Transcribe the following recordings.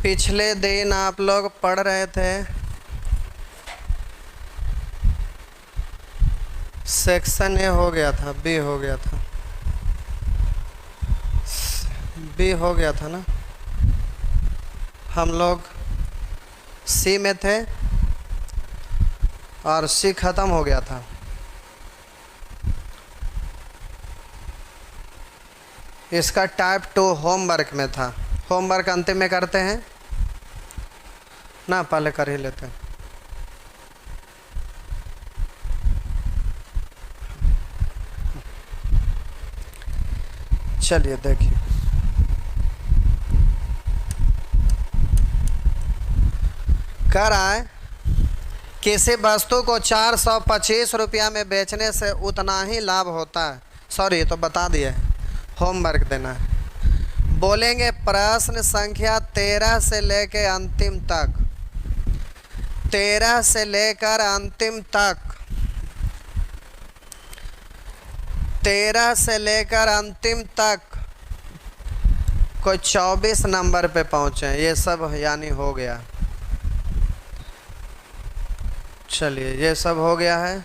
पिछले दिन आप लोग पढ़ रहे थे सेक्शन ए हो गया था, बी हो गया था, बी हो गया था ना। हम लोग सी में थे और सी खत्म हो गया था। इसका टाइप 2 होमवर्क में था। होमवर्क अंतिम में करते हैं ना, पहले कर ही लेते हैं। चलिए देखिए, कह रहा है किसी वस्तु को 425 रुपया में बेचने से उतना ही लाभ होता है। सॉरी, ये तो बता दिए, होमवर्क देना है। बोलेंगे प्रश्न संख्या 13 से लेकर अंतिम तक, 13 से लेकर अंतिम तक, 13 से लेकर अंतिम तक कोई 24 नंबर पे पहुँचे। ये सब यानी हो गया। चलिए, ये सब हो गया है।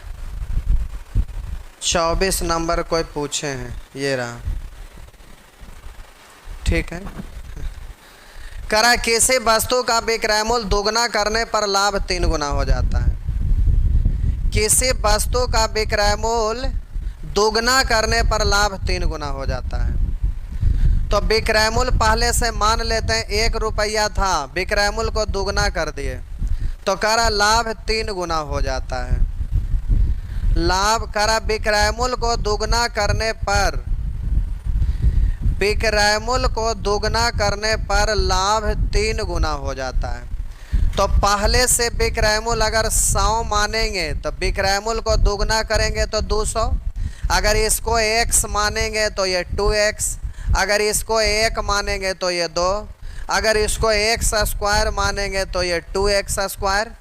24 नंबर कोई पूछे हैं, ये रहा। ठीक है। करा किसी वस्तु का विक्रय मूल्य दोगुना करने पर लाभ 3 गुना हो जाता है। किसी वस्तु का विक्रय मूल्य दोगुना करने पर लाभ 3 गुना हो जाता है। तो विक्रय मूल्य पहले से मान लेते हैं 1 रुपया था, विक्रय मूल्य को दोगुना कर दिए तो करा लाभ 3 गुना हो जाता है। लाभ करा विक्रय मूल्य को दोगुना करने पर, विक्रय मूल्य को दोगुना करने पर लाभ 3 गुना हो जाता है। तो पहले से विक्रय मूल्य अगर 100 मानेंगे तो विक्रय मूल्य को दोगुना करेंगे तो 200। अगर इसको x मानेंगे तो ये 2x, अगर इसको 1 मानेंगे तो ये 2, अगर इसको x स्क्वायर मानेंगे तो ये 2x स्क्वायर।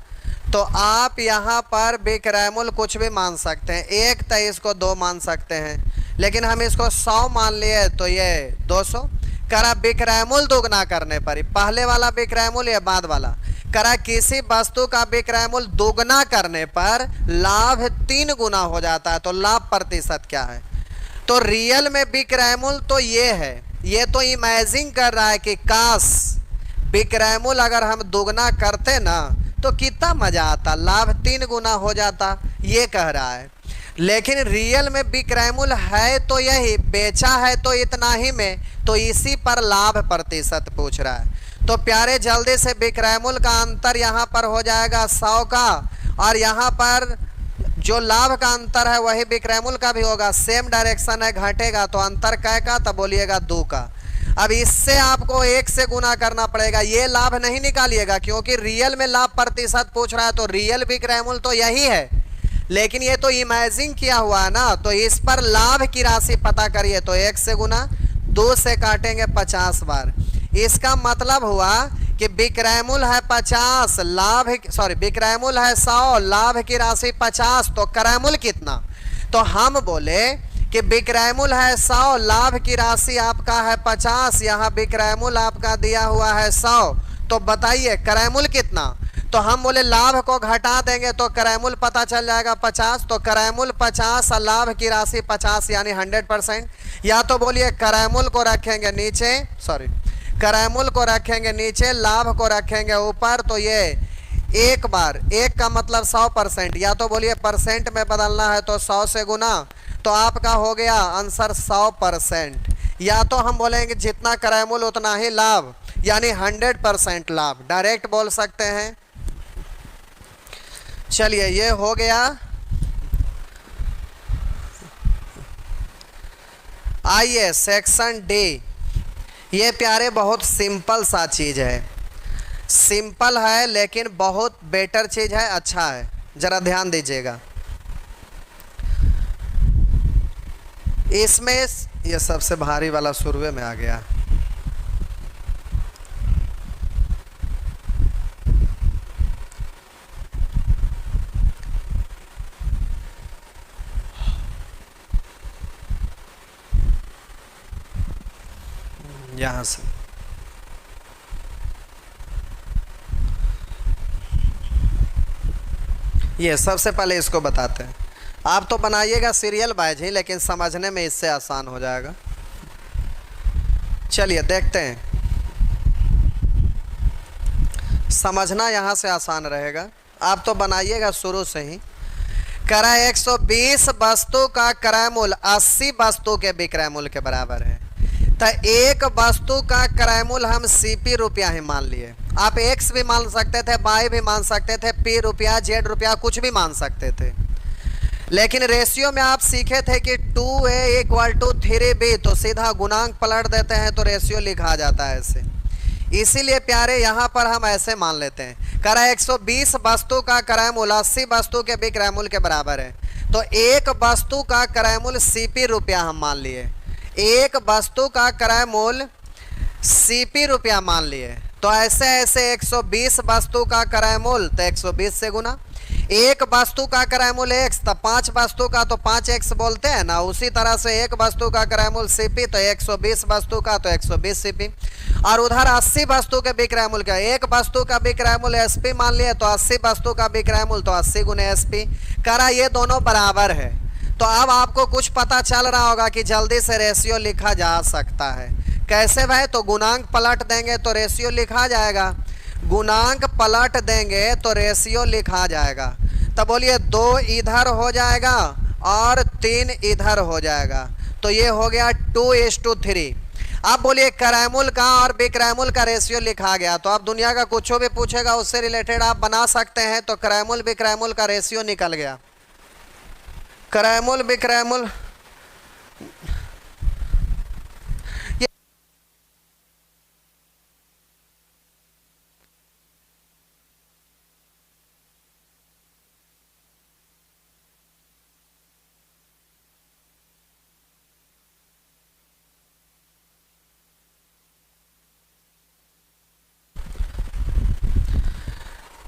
तो आप यहाँ पर विक्रय मूल्य कुछ भी मान सकते हैं। 1 तो इसको 2 मान सकते हैं, लेकिन हम इसको 100 मान लिए तो ये 200। करा विक्रय मूल्य दोगुना करने पर, पहले वाला विक्रय मूल्य या बाद वाला, करा किसी वस्तु का विक्रय मूल्य दोगुना करने पर लाभ 3 गुना हो जाता है। तो लाभ प्रतिशत क्या है? तो रियल में विक्रय मूल्य तो ये है, ये तो इमेजिन कर रहा है कि काश विक्रय मूल्य अगर हम दोगुना करते ना तो कितना मजा आता, लाभ 3 गुना हो जाता, ये कह रहा है। लेकिन रियल में विक्रय मूल्य है तो यही, बेचा है तो इतना ही में, तो इसी पर लाभ प्रतिशत पूछ रहा है। तो प्यारे जल्दी से विक्रय मूल्य का अंतर यहाँ पर हो जाएगा 100 का, और यहाँ पर जो लाभ का अंतर है वही विक्रय मूल्य का भी होगा। सेम डायरेक्शन है, घटेगा तो अंतर कै का, तब बोलिएगा 2 का। अब इससे आपको 1 से गुना करना पड़ेगा। ये लाभ नहीं निकालिएगा क्योंकि रियल में लाभ प्रतिशत पूछ रहा है, तो रियल विक्रय मूल्य तो यही है, लेकिन ये तो इमेजिन किया हुआ है ना। तो इस पर लाभ की राशि पता करिए, तो 1 से गुना, 2 से काटेंगे 50 बार। इसका मतलब हुआ कि विक्रय मूल्य है 50, लाभ सॉरी विक्रय मूल्य है 100, लाभ की राशि 50, तो क्रय मूल्य कितना? तो हम बोले कि विक्रय मूल्य है 100, लाभ की राशि आपका है 50, यहाँ विक्रय मूल्य आपका दिया हुआ है 100, तो बताइए क्रय मूल्य कितना? तो हम बोले लाभ को घटा देंगे तो क्रय मूल्य पता चल जाएगा 50। तो क्रय मूल्य 50 और लाभ की राशि 50 यानी 100%। या तो बोलिए क्रय मूल्य को रखेंगे नीचे, सॉरी क्रय मूल्य को रखेंगे नीचे, लाभ को रखेंगे ऊपर, तो ये एक बार 1 का मतलब 100%, या तो बोलिए परसेंट में बदलना है तो 100 से गुना, तो आपका हो गया आंसर 100%। या तो हम बोलेंगे जितना क्रय मूल्य उतना ही लाभ, यानी 100% लाभ, डायरेक्ट बोल सकते हैं। चलिए, ये हो गया। आइए सेक्शन डी। ये प्यारे बहुत सिंपल सा चीज़ है, सिंपल है लेकिन बहुत बेटर चीज़ है, अच्छा है, ज़रा ध्यान दीजिएगा। इसमें ये सबसे भारी वाला शुरुए में आ गया। यहाँ से ये सबसे पहले इसको बताते हैं। आप तो बनाइएगा सीरियल वाइज ही, लेकिन समझने में इससे आसान हो जाएगा। चलिए देखते हैं, समझना यहाँ से आसान रहेगा। आप तो बनाइएगा शुरू से ही। करा 120 वस्तु का क्रय मूल्य 80 वस्तु के विक्रय मूल्य के बराबर है। तो एक वस्तु का क्रय मूल्य हम CP रुपया ही मान लिए। आप X भी मान सकते थे, Y भी मान सकते थे, P रुपया, Z रुपया, कुछ भी मान सकते थे। लेकिन रेशियो में आप सीखे थे कि 2A = 3B, तो सीधा गुणांक पलट देते हैं तो रेशियो लिखा जाता है ऐसे। इसीलिए प्यारे यहाँ पर हम ऐसे मान लेते हैं। करा 120 वस्तु का क्रय मूल्य 80 वस्तु के विक्रय मूल्य के बराबर है। तो एक वस्तु का क्रय मूल्य CP रुपया हम मान लिए। एक वस्तु का क्रय मूल्य CP रुपया मान लिए। तो ऐसे ऐसे 120 वस्तु का क्रय मूल्य तो 120 से गुना। एक वस्तु का क्रय मूल्य x, तो 5 वस्तु का तो 5x बोलते हैं ना। उसी तरह से एक वस्तु का क्रय मूल्य CP, तो 120 वस्तु का तो 120 CP। और उधर 80 वस्तु के विक्रय मूल्य का, एक वस्तु का विक्रय मूल्य SP मान लिए, तो 80 वस्तु का विक्रय मूल्य तो 80 गुने SP। करा ये दोनों बराबर है। तो अब आपको कुछ पता चल रहा होगा कि जल्दी से रेशियो लिखा जा सकता है। कैसे भाई? तो गुणांक पलट देंगे तो रेशियो लिखा जाएगा। गुणांक पलट देंगे तो रेशियो लिखा जाएगा। तब बोलिए 2 इधर हो जाएगा और 3 इधर हो जाएगा। तो ये हो गया 2:3। अब बोलिए क्रय मूल्य का और विक्रय मूल्य का रेशियो लिखा गया। तो आप दुनिया का कुछ भी पूछेगा उससे रिलेटेड आप बना सकते हैं। तो क्रय मूल्य विक्रय मूल्य का रेशियो निकल गया। क्रय मूल्य विक्रय मूल्य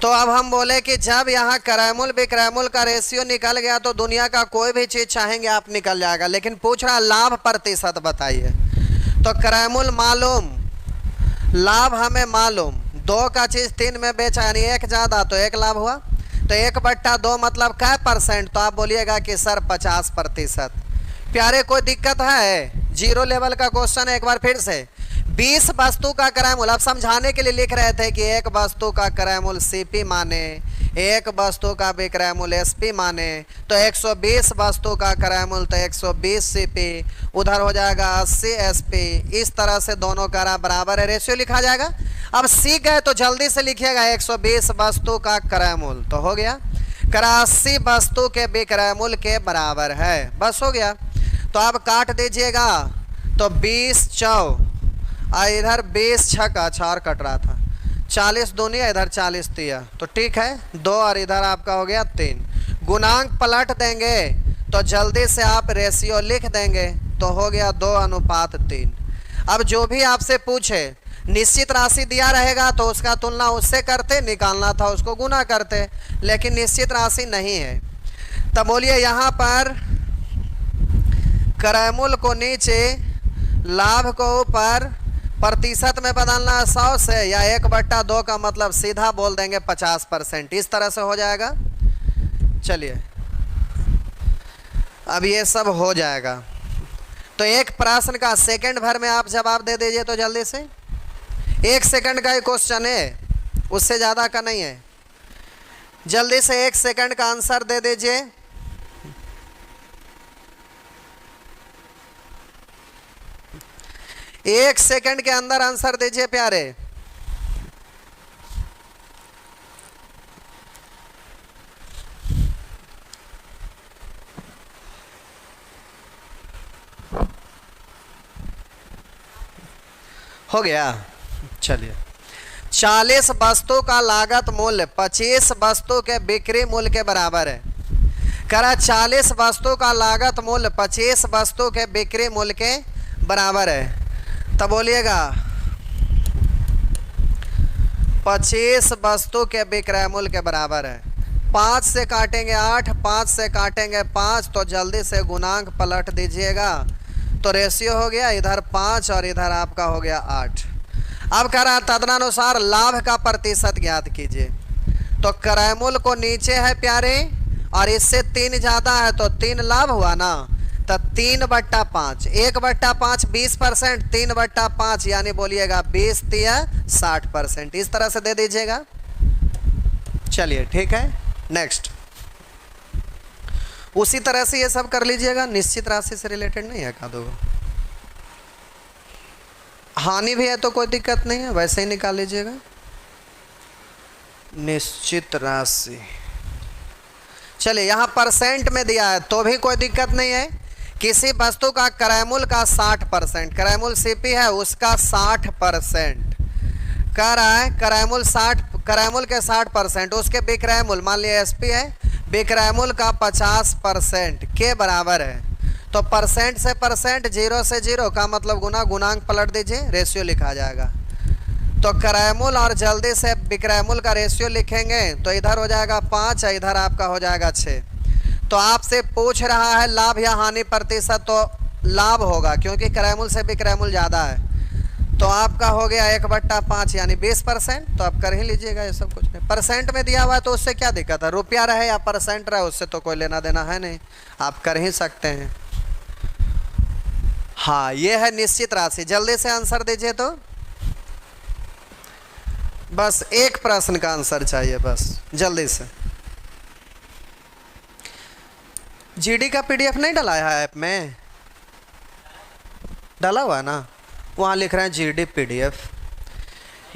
तो अब हम बोले कि जब यहाँ क्रय मूल्य विक्रय मूल्य का रेशियो निकल गया तो दुनिया का कोई भी चीज चाहेंगे आप निकल जाएगा। लेकिन पूछ रहा लाभ प्रतिशत बताइए। तो क्रय मूल्य मालूम, लाभ हमें मालूम। 2 का चीज 3 में बेचा यानी 1 ज्यादा तो 1 लाभ हुआ। तो 1/2 मतलब क्या %? तो आप बोलिएगा कि सर 50%। प्यारे कोई दिक्कत है? जीरो लेवल का क्वेश्चन है। एक बार फिर से 20 वस्तु का क्रय मूल्य, अब समझाने के लिए लिख रहे थे कि एक वस्तु का क्रय मूल्य CP माने, एक वस्तु का विक्रय मूल्य SP माने। तो 120 वस्तु का क्रय मूल्य तो 120 CP, उधर हो जाएगा 80 SP। इस तरह से दोनों का बराबर है, रेशियो लिखा जाएगा। अब सीख गए तो जल्दी से लिखिएगा 120 वस्तु का क्रय मूल्य तो हो गया करा 80 वस्तु के विक्रय मूल्य के बराबर है। बस हो गया। तो अब काट दीजिएगा तो 20 चौ और इधर 20 छक्का 4 कट रहा था, 40 दूनी इधर 40 तिया, तो ठीक है 2 और इधर आपका हो गया 3। गुणांक पलट देंगे तो जल्दी से आप रेशियो लिख देंगे तो हो गया 2:3। अब जो भी आपसे पूछे निश्चित राशि दिया रहेगा तो उसका तुलना उससे करते, निकालना था उसको गुना करते, लेकिन निश्चित राशि नहीं है। तब बोलिए यहाँ पर क्रय मूल्य को नीचे, लाभ को ऊपर, प्रतिशत में बदलना 100 से, या 1/2 का मतलब सीधा बोल देंगे 50%। इस तरह से हो जाएगा। चलिए अब ये सब हो जाएगा। तो एक प्रश्न का सेकंड भर में आप जवाब दे दीजिए तो जल्दी से। 1 सेकंड का ही क्वेश्चन है, उससे ज़्यादा का नहीं है। जल्दी से 1 सेकंड का आंसर दे दीजिए। एक सेकंड के अंदर आंसर दीजिए प्यारे। हो गया। चलिए 40 वस्तु का लागत मूल्य 25 वस्तु के बिक्री मूल्य के बराबर है। करा 40 वस्तु का लागत मूल्य 25 वस्तु के बिक्री मूल्य के बराबर है। तब बोलिएगा 25 वस्तु के विक्रय मूल्य के बराबर है। 5 से काटेंगे 8, 5 से काटेंगे 5, तो जल्दी से गुणांक पलट दीजिएगा तो रेशियो हो गया इधर 5 और इधर आपका हो गया 8। अब कह रहा तदनुसार लाभ का प्रतिशत ज्ञात कीजिए। तो क्रय मूल्य को नीचे है प्यारे, और इससे 3 ज्यादा है तो 3 लाभ हुआ ना, तो 3/5, 1/5 20%, 3/5 यानी बोलिएगा 20 या 60%, इस तरह से दे दीजिएगा। चलिए ठीक है, नेक्स्ट। उसी तरह से ये सब कर लीजिएगा, निश्चित राशि से रिलेटेड नहीं है का दो। हानि भी है तो कोई दिक्कत नहीं है, वैसे ही निकाल लीजिएगा। निश्चित राशि, चलिए यहाँ परसेंट में दिया है तो भी कोई दिक्कत नहीं है। किसी वस्तु का क्रय मूल्य का 60%, क्रय मूल्य सीपी है उसका 60% कह रहा है, क्रय मूल्य 60, क्रय मूल्य के 60%, उसके विक्रय मूल्य मान लिया एसपी है, विक्रय मूल्य का 50% के बराबर है। तो परसेंट से परसेंट, 0 से 0 का मतलब गुना, गुणांक पलट दीजिए, रेशियो लिखा जाएगा। तो क्रय मूल्य और जल्दी से विक्रय मूल्य का रेशियो लिखेंगे तो इधर हो जाएगा 5, इधर आपका हो जाएगा 6। तो आपसे पूछ रहा है लाभ या हानि प्रतिशत, तो लाभ होगा क्योंकि क्रय मूल्य से विक्रय मूल्य ज़्यादा है, तो आपका हो गया 1/5 यानी 20%। तो आप कर ही लीजिएगा, ये सब कुछ नहीं। परसेंट में दिया हुआ है तो उससे क्या दिक्कत है, रुपया रहे या परसेंट रहे उससे तो कोई लेना देना है नहीं, आप कर ही सकते हैं। हाँ ये है निश्चित राशि, जल्दी से आंसर दीजिए। तो बस एक प्रश्न का आंसर चाहिए, बस जल्दी से। जीडी का पीडीएफ नहीं डला है ऐप में, डला हुआ है ना, वहाँ लिख रहे हैं जीडी पीडीएफ।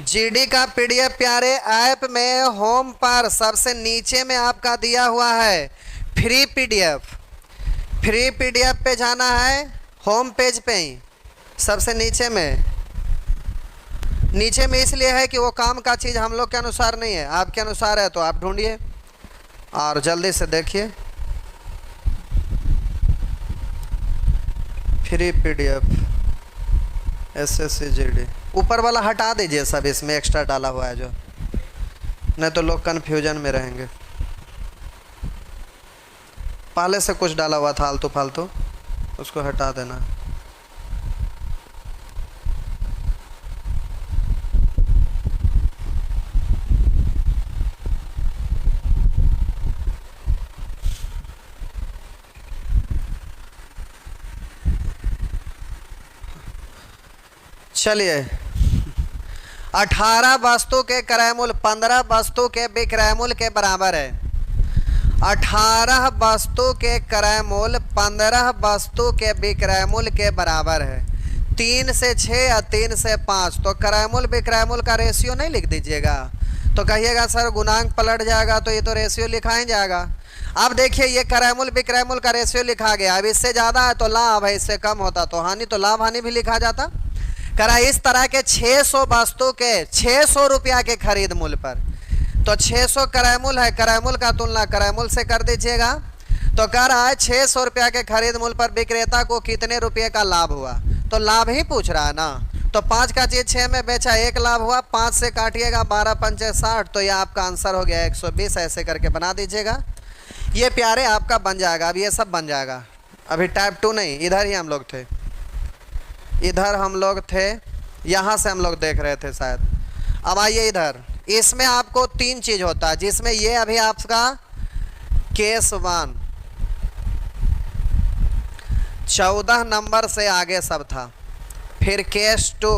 जीडी का पीडीएफ प्यारे ऐप में होम पर सबसे नीचे में आपका दिया हुआ है फ्री पीडीएफ। फ्री पीडीएफ पे जाना है, होम पेज पे ही सबसे नीचे में। नीचे में इसलिए है कि वो काम का चीज़ हम लोग के अनुसार नहीं है, आपके अनुसार है, तो आप ढूंढिए और जल्दी से देखिए। फ्री पीडीएफ एसएससी जीडी, ऊपर वाला हटा दीजिए सब, इसमें एक्स्ट्रा डाला हुआ है जो, नहीं तो लोग कन्फ्यूजन में रहेंगे। पहले से कुछ डाला हुआ था आलतू फालतू, उसको हटा देना। चलिए 18 वस्तु के क्रय मूल्य 15 वस्तु के विक्रय मूल्य के बराबर है। 18 वस्तु के क्रय मूल्य 15 वस्तु के विक्रय मूल्य के बराबर है। 3 से 6 या 3 से 5, तो क्रय मूल्य विक्रय मूल्य का रेशियो नहीं लिख दीजिएगा, तो कहिएगा सर गुणांक पलट जाएगा, तो ये तो रेशियो लिखा ही जाएगा। अब देखिए ये क्रय मूल्य विक्रय मूल्य का रेशियो लिखा गया, अब इससे ज़्यादा है तो लाभ है, इससे कम होता तो हानि, तो लाभ हानि भी लिखा जाता। करा इस तरह के 600 वस्तु के 600 रुपया के खरीद मूल्य पर, तो 600 क्रय मूल्य है, क्रय मूल्य का तुलना क्रय मूल्य से कर दीजिएगा। तो कह रहा है 600 रुपया के खरीद मूल्य पर विक्रेता को कितने रुपये का लाभ हुआ, तो लाभ ही पूछ रहा है ना। तो 5 का चीज 6 में बेचा, 1 लाभ हुआ, 5 से काटिएगा 12 पंचे 60, तो ये आपका आंसर हो गया 120। ऐसे करके बना दीजिएगा, ये प्यारे आपका बन जाएगा। अब ये सब बन जाएगा, अभी टाइप 2 नहीं, इधर ही हम लोग थे, इधर हम लोग थे, यहाँ से हम लोग देख रहे थे शायद। अब आइए इधर, इसमें आपको 3 चीज़ होता है, जिसमें ये अभी आपका केस 1 14 नंबर से आगे सब था, फिर केस 2,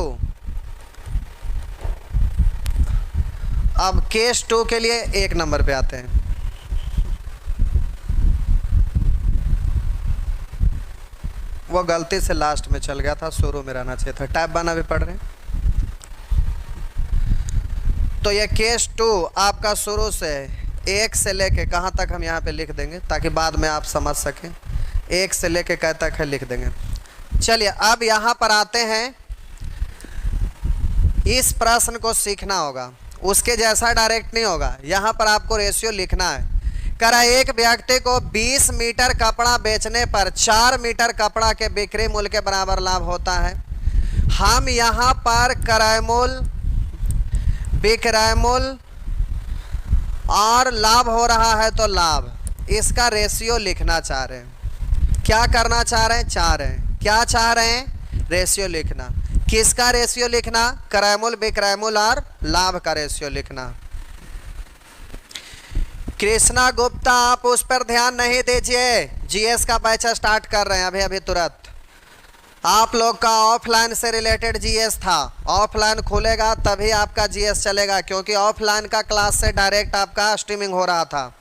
अब केस 2 के लिए 1 नंबर पे आते हैं। वो गलती से लास्ट में चल गया था, शुरू में रहना चाहिए था, टाइप बना भी पढ़ रहे हैं। तो ये केस 2 आपका शुरू से 1 से लेके कहाँ तक हम यहाँ पे लिख देंगे ताकि बाद में आप समझ सकें, 1 से लेके कहाँ तक है लिख देंगे। चलिए अब यहाँ पर आते हैं, इस प्रश्न को सीखना होगा, उसके जैसा डायरेक्ट नहीं होगा। यहाँ पर आपको रेशियो लिखना है। करा एक व्यक्ति को 20 मीटर कपड़ा बेचने पर 4 मीटर कपड़ा के बिक्री मूल्य के बराबर लाभ होता है। हम यहाँ पर क्रय मूल्य, विक्रय मूल्य और लाभ हो रहा है तो लाभ, इसका रेशियो लिखना चाह रहे हैं। क्या करना चाह रहे हैं? क्या चाह रहे हैं? रेशियो लिखना। किसका रेशियो लिखना? क्रय मूल्य, विक्रय मूल्य और लाभ का रेशियो लिखना। कृष्णा गुप्ता, आप उस पर ध्यान नहीं दीजिए। जीएस का बैच स्टार्ट कर रहे हैं अभी अभी तुरंत। आप लोग का ऑफलाइन से रिलेटेड जीएस था, ऑफलाइन खुलेगा तभी आपका जीएस चलेगा, क्योंकि ऑफलाइन का क्लास से डायरेक्ट आपका स्ट्रीमिंग हो रहा था,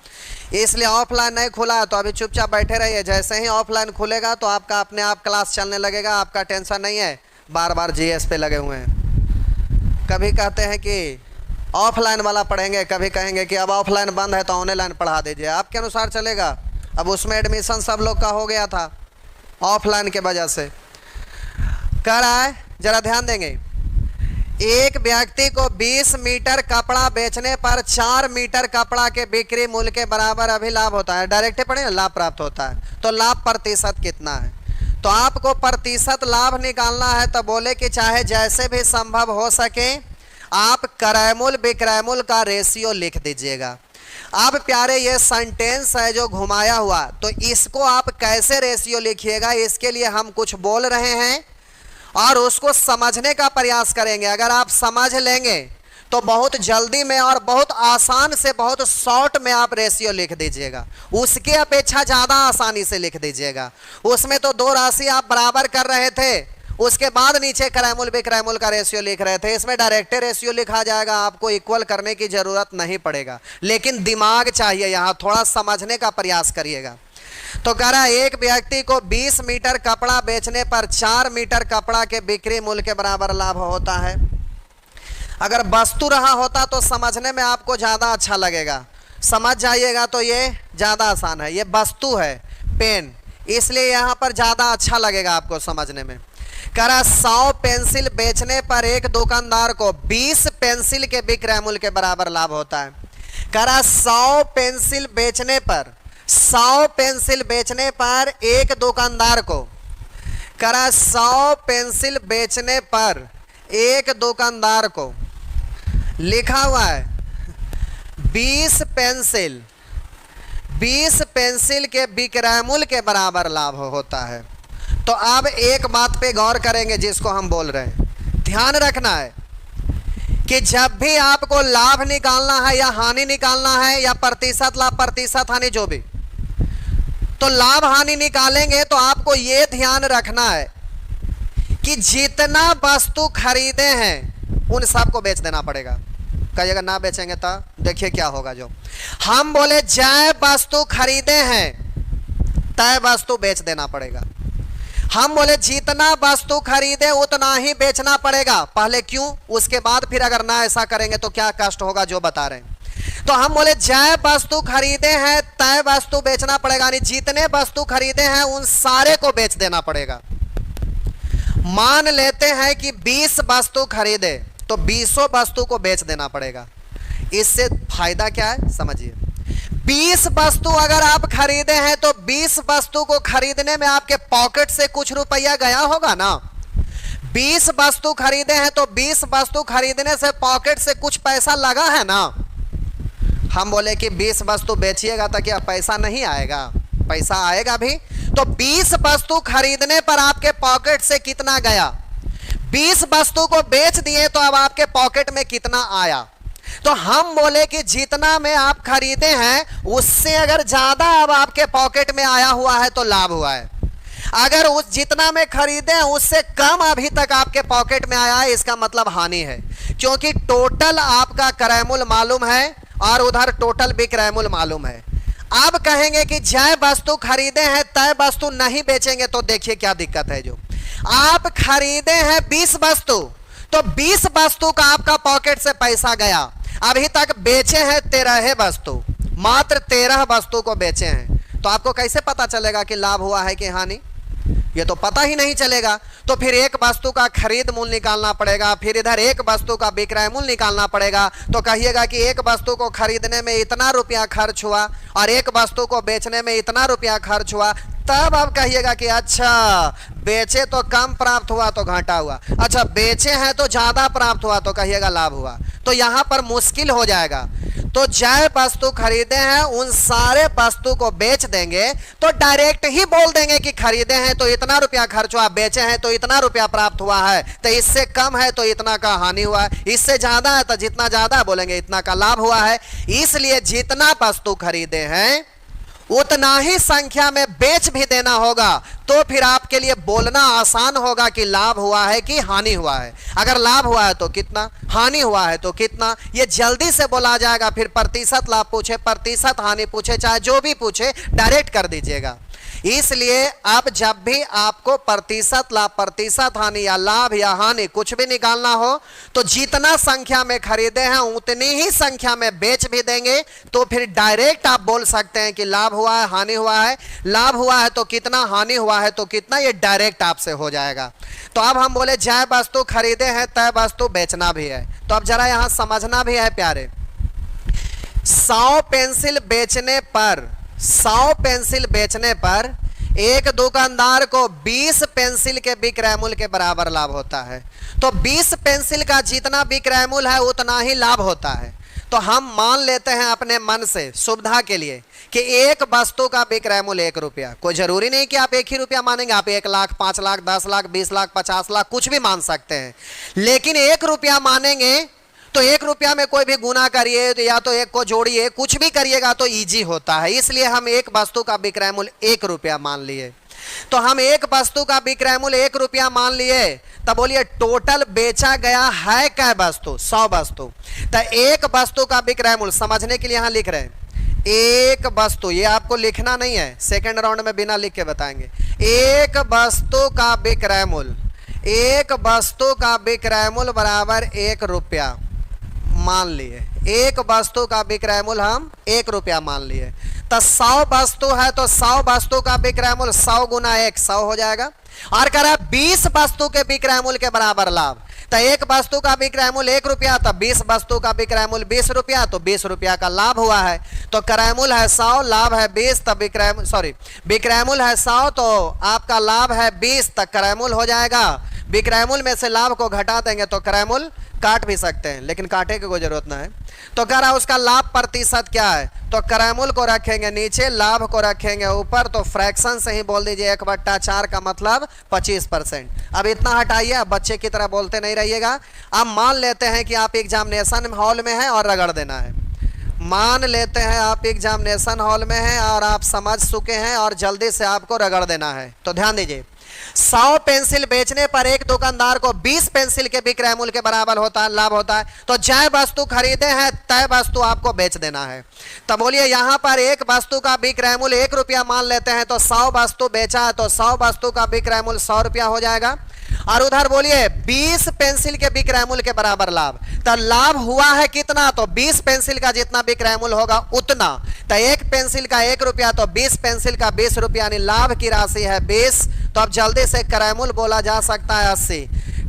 इसलिए ऑफलाइन नहीं खुला। तो अभी चुपचाप बैठे रहिए, जैसे ही ऑफलाइन खुलेगा तो आपका अपने आप क्लास चलने लगेगा। आपका टेंशन नहीं है, बार बार जीएस पे लगे हुए हैं। कभी कहते हैं कि ऑफलाइन वाला पढ़ेंगे, कभी कहेंगे कि अब ऑफलाइन बंद है तो ऑनलाइन पढ़ा दीजिए। आपके अनुसार चलेगा। अब उसमें एडमिशन सब लोग का हो गया था ऑफलाइन के वजह से। कह रहा है, जरा ध्यान देंगे, एक व्यक्ति को 20 मीटर कपड़ा बेचने पर 4 मीटर कपड़ा के बिक्री मूल्य के बराबर अभी लाभ होता है। डायरेक्ट पढ़े ना, लाभ प्राप्त होता है। तो लाभ प्रतिशत कितना है? तो आपको प्रतिशत लाभ निकालना है। तो बोले कि चाहे जैसे भी संभव हो सके आप क्रय मूल्य विक्रय मूल्य का रेशियो लिख दीजिएगा। अब प्यारे ये सेंटेंस है जो घुमाया हुआ, तो इसको आप कैसे रेशियो लिखिएगा, इसके लिए हम कुछ बोल रहे हैं और उसको समझने का प्रयास करेंगे। अगर आप समझ लेंगे तो बहुत जल्दी में और बहुत आसान से, बहुत शॉर्ट में आप रेशियो लिख दीजिएगा। उसके अपेक्षा ज़्यादा आसानी से लिख दीजिएगा। उसमें तो दो राशि आप बराबर कर रहे थे, उसके बाद नीचे क्रय मूल्य विक्रय मूल्य का रेशियो लिख रहे थे। इसमें डायरेक्ट रेशियो लिखा जाएगा, आपको इक्वल करने की जरूरत नहीं पड़ेगा। लेकिन दिमाग चाहिए, यहाँ थोड़ा समझने का प्रयास करिएगा। तो कह रहा है एक व्यक्ति को 20 मीटर कपड़ा बेचने पर 4 मीटर कपड़ा के बिक्री मूल्य के बराबर लाभ होता है। अगर वस्तु रहा होता तो समझने में आपको ज़्यादा अच्छा लगेगा, समझ जाइएगा तो ये ज़्यादा आसान है। ये वस्तु है पेन, इसलिए यहाँ पर ज़्यादा अच्छा लगेगा आपको समझने में। कह रहा 100 पेंसिल बेचने पर एक दुकानदार को 20 पेंसिल के विक्रय मूल्य के बराबर लाभ होता है। कह रहा 100 पेंसिल बेचने पर, 100 पेंसिल बेचने पर एक दुकानदार को, कह रहा 100 पेंसिल बेचने पर एक दुकानदार को, लिखा हुआ है 20 पेंसिल, 20 पेंसिल के विक्रय मूल्य के बराबर लाभ होता है। तो अब एक बात पे गौर करेंगे जिसको हम बोल रहे हैं, ध्यान रखना है कि जब भी आपको लाभ निकालना है या हानि निकालना है या प्रतिशत लाभ प्रतिशत हानि जो भी, तो लाभ हानि निकालेंगे तो आपको ये ध्यान रखना है कि जितना वस्तु खरीदे हैं उन सबको बेच देना पड़ेगा। कहिएगा ना बेचेंगे तो देखिए क्या होगा। जो हम बोले जय वस्तु खरीदे हैं तय वस्तु बेच देना पड़ेगा। हम बोले जितना वस्तु खरीदे उतना ही बेचना पड़ेगा। पहले क्यों, उसके बाद फिर अगर ना ऐसा करेंगे तो क्या कष्ट होगा जो बता रहे हैं। तो हम बोले जय वस्तु खरीदे हैं तय वस्तु बेचना पड़ेगा, यानी जितने वस्तु खरीदे हैं उन सारे को बेच देना पड़ेगा। मान लेते हैं कि 20 वस्तु खरीदे तो 20 वस्तु को बेच देना पड़ेगा। इससे फायदा क्या है समझिए। 20 वस्तु अगर आप खरीदे हैं तो 20 वस्तु को खरीदने में आपके पॉकेट से कुछ रुपया गया होगा ना। 20 वस्तु खरीदे हैं तो 20 वस्तु खरीदने से पॉकेट से कुछ पैसा लगा है ना। हम बोले कि 20 वस्तु बेचिएगा तो क्या पैसा नहीं आएगा? पैसा आएगा भी। तो 20 वस्तु खरीदने पर आपके पॉकेट से कितना गया? 20 वस्तु को बेच दिए तो अब आपके पॉकेट में कितना आया? तो हम बोले कि जितना में आप खरीदे हैं उससे अगर ज्यादा अब आपके पॉकेट में आया हुआ है तो लाभ हुआ है। अगर उस जितना में खरीदे हैं उससे कम अभी तक आपके पॉकेट में आया है, इसका मतलब हानि है, क्योंकि टोटल आपका क्रय मूल्य मालूम है और उधर टोटल विक्रय मूल्य मालूम है। अब कहेंगे कि जय वस्तु खरीदे हैं तय वस्तु नहीं बेचेंगे, तो देखिए क्या दिक्कत है। जो आप खरीदे हैं 20 वस्तु तो 20 वस्तु का आपका पॉकेट से पैसा गया। अभी तक बेचे हैं 13 वस्तु, मात्र 13 वस्तु को बेचे हैं, तो आपको कैसे पता चलेगा कि लाभ हुआ है कि हानि? ये तो पता ही नहीं चलेगा। तो फिर एक वस्तु का खरीद मूल्य निकालना पड़ेगा, फिर इधर एक वस्तु का विक्रय मूल्य निकालना पड़ेगा। तो कहिएगा कि एक वस्तु को खरीदने में इतना रुपया खर्च हुआ और एक वस्तु को बेचने में इतना रुपया खर्च हुआ, तब आप कहिएगा कि अच्छा बेचे तो कम प्राप्त हुआ तो घाटा हुआ, अच्छा बेचे हैं तो ज्यादा प्राप्त हुआ तो कहिएगा लाभ हुआ। तो यहां पर मुश्किल हो जाएगा। तो जय वस्तु खरीदे हैं उन सारे वस्तु को बेच देंगे तो डायरेक्ट ही बोल देंगे कि खरीदे हैं तो इतना रुपया खर्च हुआ, बेचे हैं तो इतना रुपया प्राप्त हुआ है, तो इससे कम है तो इतना का हानि हुआ है, इससे ज्यादा है तो जितना ज्यादा बोलेंगे इतना का लाभ हुआ है। इसलिए जितना वस्तु खरीदे हैं उतना ही संख्या में बेच भी देना होगा, तो फिर आपके लिए बोलना आसान होगा कि लाभ हुआ है कि हानि हुआ है। अगर लाभ हुआ है तो कितना, हानि हुआ है तो कितना, ये जल्दी से बोला जाएगा। फिर प्रतिशत लाभ पूछे, प्रतिशत हानि पूछे, चाहे जो भी पूछे डायरेक्ट कर दीजिएगा। इसलिए अब जब भी आपको प्रतिशत लाभ, प्रतिशत हानि या लाभ या हानि कुछ भी निकालना हो तो जितना संख्या में खरीदे हैं उतनी ही संख्या में बेच भी देंगे, तो फिर डायरेक्ट आप बोल सकते हैं कि लाभ हुआ है, हानि हुआ है, लाभ हुआ है तो कितना, हानि हुआ है तो कितना, ये डायरेक्ट आपसे हो जाएगा। तो अब हम बोले जय वस्तु खरीदे हैं तय वस्तु बेचना भी है। तो अब जरा यहां समझना भी है प्यारे, 100 पेंसिल बेचने पर, 100 पेंसिल बेचने पर एक दुकानदार को 20 पेंसिल के विक्रय मूल्य के बराबर लाभ होता है। तो 20 पेंसिल का जितना विक्रय मूल्य है उतना ही लाभ होता है। तो हम मान लेते हैं अपने मन से सुविधा के लिए कि एक वस्तु का विक्रय मूल्य 1 रुपया। कोई जरूरी नहीं कि आप 1 ही रुपया मानेंगे, आप 1 लाख, 5 लाख, 10 लाख, 20 लाख, 50 लाख कुछ भी मान सकते हैं, लेकिन 1 रुपया मानेंगे तो 1 रुपया में कोई भी गुना करिए या तो 1 को जोड़िए, कुछ भी करिएगा तो इजी होता है। इसलिए हम एक वस्तु का विक्रय मूल्य 1 रुपया मान लिए। तो हम एक वस्तु का विक्रय मूल्य 1 रुपया मान लिए, तब बोलिए टोटल बेचा गया है क्या वस्तु, 100 वस्तु। तो एक वस्तु का विक्रय मूल्य, समझने के लिए यहां लिख रहे हैं एक वस्तु, ये आपको लिखना नहीं है, सेकेंड राउंड में बिना लिख के बताएंगे। एक वस्तु का विक्रय मूल्य, एक वस्तु का विक्रय मूल्य बराबर 1 रुपया मान लिए। एक वस्तु का विक्रय मूल्य हम 1 रुपया मान लिए। तो 100 वस्तु है तो 100 वस्तु का विक्रय मूल्य 100 गुना 1 100 हो जाएगा। और कह रहा है 20 वस्तु के विक्रय मूल्य के बराबर लाभ। तो एक वस्तु का विक्रय मूल्य 1 रुपया, तो 20 वस्तु का विक्रय मूल्य 20 रुपया, तो 20 रुपया का लाभ हुआ है। तो क्रय मूल्य है 100, लाभ है 20, तब विक्रय मूल्य है 100 तो आपका लाभ है 20, तक क्रय मूल्य हो जाएगा। विक्रय मूल्य में से लाभ को घटा देंगे तो क्रय मूल्य काट भी सकते हैं, लेकिन काटे की कोई जरूरत ना है। तो कह रहा है उसका लाभ प्रतिशत क्या है, तो क्रय मूल्य को रखेंगे नीचे, लाभ को रखेंगे ऊपर, तो फ्रैक्शन से ही बोल दीजिए 1/4 का मतलब 25%। अब इतना हटाइए, अब बच्चे की तरह बोलते नहीं रहिएगा। अब मान लेते हैं कि आप एग्जामिनेशन हॉल में हैं और रगड़ देना है। मान लेते हैं आप एग्जामिनेशन हॉल में हैं और आप समझ चुके हैं और जल्दी से आपको रगड़ देना है। तो ध्यान दीजिए, 100 पेंसिल बेचने पर एक दुकानदार को 20 पेंसिल के विक्रय मूल्य के बराबर होता है, लाभ होता है। तो जय वस्तु खरीदे हैं तय वस्तु आपको बेच देना है। तो बोलिए यहां पर एक वस्तु का विक्रय मूल्य 1 रुपया मान लेते हैं, तो 100 वस्तु बेचा है तो 100 वस्तु का विक्रय मूल्य 100 रुपया हो जाएगा। और उधर बोलिए 20 पेंसिल के विक्रय मूल्य के बराबर लाभ। तो लाभ हुआ है कितना, तो 20 पेंसिल का जितना विक्रय मूल्य होगा उतना। तो एक पेंसिल का 1 रुपया, तो 20 पेंसिल का 20 रुपया, यानी लाभ की राशि है 20। तो अब जल्दी से क्रय मूल्य बोला जा सकता है 80।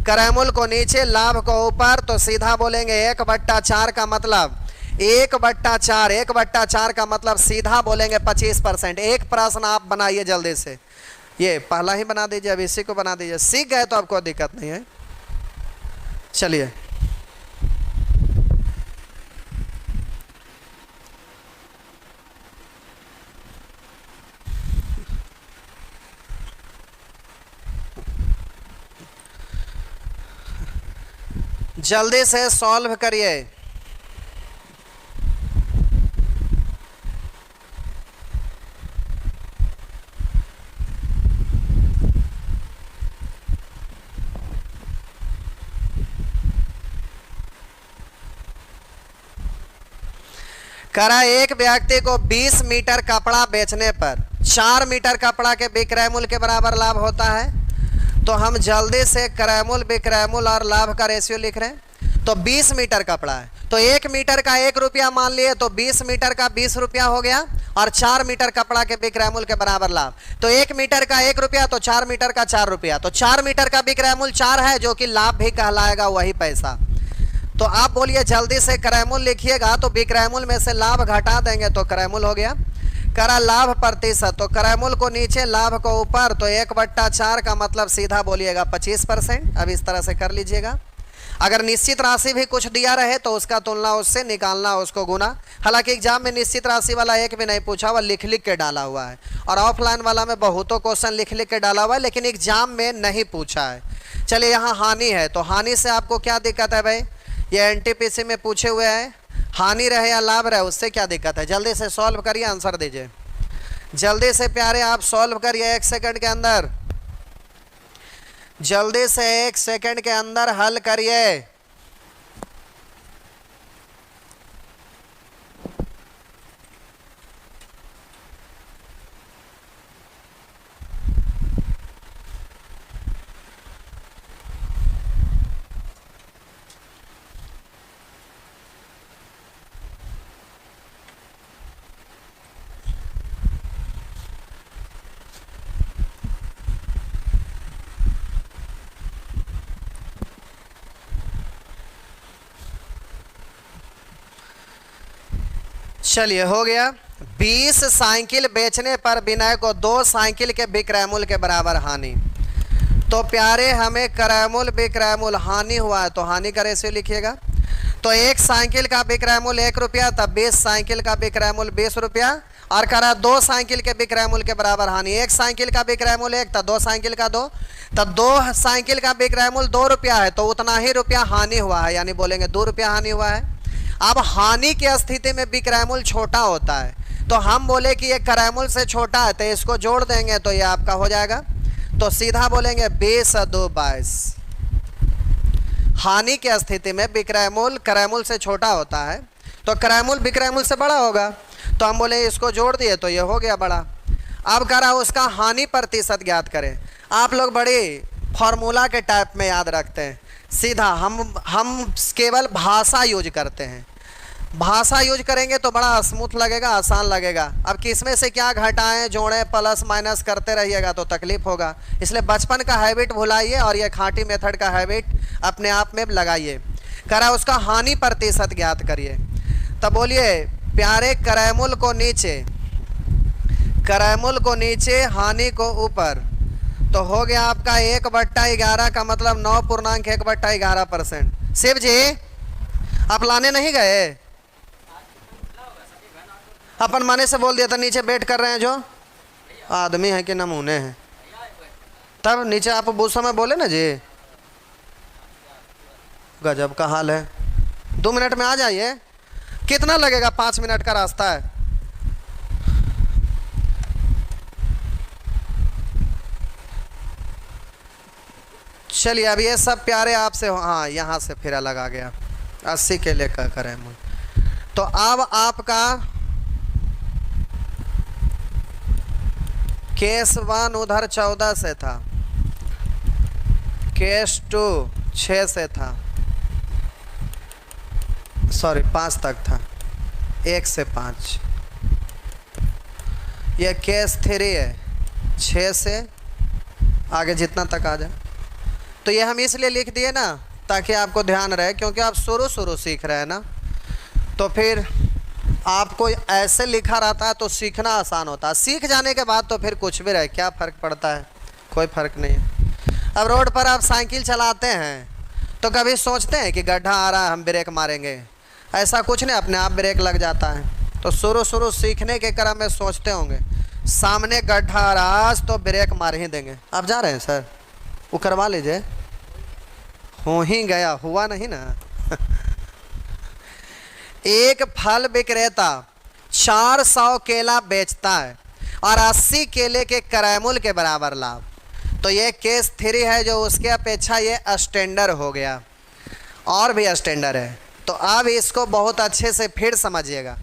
क्रय मूल्य को नीचे, लाभ को ऊपर, तो सीधा बोलेंगे 1/4 का मतलब 1/4, 1/4 का मतलब सीधा बोलेंगे 25%। एक प्रश्न आप बनाइए जल्दी से, ये पहला ही बना दीजिए, अब इसी को बना दीजिए, सीख गए तो आपको दिक्कत नहीं है। चलिए जल्दी से सॉल्व करिए। करा एक व्यक्ति को 20 मीटर कपड़ा बेचने पर 4 मीटर कपड़ा के विक्रय मूल्य के बराबर लाभ होता है। तो हम जल्दी से क्रय मूल्य, विक्रय मूल्य और लाभ का रेशियो लिख रहे हैं। तो 20 मीटर कपड़ा है तो 1 मीटर का 1 रुपया मान लिए, तो 20 मीटर का 20 रुपया हो गया। और 4 मीटर कपड़ा के विक्रय मूल्य के बराबर लाभ, तो 1 मीटर का 1 रुपया, तो 4 मीटर का 4 रुपया, तो 4 मीटर का विक्रय मूल्य 4 है, जो कि लाभ भी कहलाएगा वही पैसा। तो आप बोलिए जल्दी से क्रय मूल्य लिखिएगा, तो विक्रय मूल्य में से लाभ घटा देंगे तो क्रय मूल्य हो गया। करा लाभ प्रतिशत, तो क्रय मूल्य को नीचे, लाभ को ऊपर, तो 1/4 का मतलब सीधा बोलिएगा 25%। अब इस तरह से कर लीजिएगा। अगर निश्चित राशि भी कुछ दिया रहे तो उसका तुलना उससे निकालना, उसको गुना। हालांकि एग्जाम में निश्चित राशि वाला एक भी नहीं पूछा हुआ, लिख लिख के डाला हुआ है, और ऑफलाइन वाला में बहुतों क्वेश्चन लिख लिख के डाला हुआ है, लेकिन एग्जाम में नहीं पूछा है। चलिए यहाँ हानि है, तो हानि से आपको क्या दिक्कत है भाई? ये एनटीपीसी में पूछे हुए हैं, हानि रहे या लाभ रहे, उससे क्या दिक्कत है? जल्दी से सॉल्व करिए, आंसर दीजिए जल्दी से प्यारे, आप सॉल्व करिए 1 सेकंड के अंदर, जल्दी से 1 सेकंड के अंदर हल करिए। चलिए हो गया। 20 साइकिल बेचने पर विनय को 2 साइकिल के विक्रय मूल्य के बराबर हानि। तो प्यारे हमें क्रय मूल्य विक्रय मूल्य हानि हुआ है, तो हानि का रेशियो लिखिएगा। तो 1 साइकिल का विक्रय मूल्य 1 रुपया, तब 20 साइकिल का विक्रय मूल्य 20 रुपया, और करा 2 साइकिल के विक्रय मूल्य के बराबर हानि। 1 साइकिल का विक्रय मूल्य 1, तब 2 साइकिल का 2, तब 2 साइकिल का विक्रय मूल्य 2 रुपया है, तो उतना ही रुपया हानि हुआ है, यानी बोलेंगे 2 रुपया हानि हुआ है। अब हानि की स्थिति में विक्रय मूल्य छोटा होता है, तो हम बोले कि ये क्रय मूल्य से छोटा है, तो इसको जोड़ देंगे तो ये आपका हो जाएगा। तो सीधा बोलेंगे 20 और 2 22। हानि की स्थिति में विक्रय मूल्य क्रय मूल्य से छोटा होता है, तो क्रय मूल्य विक्रय मूल्य से बड़ा होगा, तो हम बोले इसको जोड़ दिए तो ये हो गया बड़ा। अब करा उसका हानि प्रतिशत ज्ञात करें। आप लोग बड़े फॉर्मूला के टाइप में याद रखते हैं, सीधा हम केवल भाषा यूज करते हैं। भाषा यूज करेंगे तो बड़ा स्मूथ लगेगा, आसान लगेगा। अब किसमें से क्या घटाएं जोड़ें प्लस माइनस करते रहिएगा तो तकलीफ होगा, इसलिए बचपन का हैबिट भुलाइए और ये खाटी मेथड का हैबिट अपने आप में लगाइए। करा उसका हानि प्रतिशत ज्ञात करिए। तब बोलिए प्यारे क्रय मूल्य को नीचे, क्रय मूल्य को नीचे हानि को ऊपर, तो हो गया आपका 1/11 का मतलब 9.1/11%। शिव जी आप लाने नहीं गए? अपन माने से बोल दिया था नीचे बैठ कर रहे हैं, जो आदमी है कि नमूने हैं। तब नीचे आप उस समय बोले ना जी, गजब का हाल है। 2 मिनट में आ जाइए। कितना लगेगा? 5 मिनट का रास्ता है। चलिए अब ये सब प्यारे आपसे, हाँ यहाँ से फिर अलग आ गया, 80 के लेकर करें मूल। तो अब आपका केस 1 उधर 14 से था, केस 2 6 से था, सॉरी 5 तक था, 1 से 5। ये केस 3 है, 6 से आगे जितना तक आ जाए। तो ये हम इसलिए लिख दिए ना ताकि आपको ध्यान रहे, क्योंकि आप शुरू सीख रहे हैं ना, तो फिर आपको ऐसे लिखा रहता है तो सीखना आसान होता है। सीख जाने के बाद तो फिर कुछ भी रहे, क्या फ़र्क पड़ता है? कोई फ़र्क नहीं है। अब रोड पर आप साइकिल चलाते हैं तो कभी सोचते हैं कि गड्ढा आ रहा है हम ब्रेक मारेंगे? ऐसा कुछ नहीं, अपने आप ब्रेक लग जाता है। तो शुरू सीखने के क्रम में सोचते होंगे सामने गड्ढा आ रहा तो ब्रेक मार ही देंगे। आप जा रहे हैं सर, वो करवा लीजिए। हो ही गया, हुआ नहीं ना। एक फल विक्रेता 400 केला बेचता है और 80 केले के क्रय मूल्य के बराबर लाभ। तो ये केस 3 है, जो उसके अपेक्षा ये स्टैंडर्ड हो गया, और भी स्टैंडर्ड है। तो अब इसको बहुत अच्छे से फिर समझिएगा।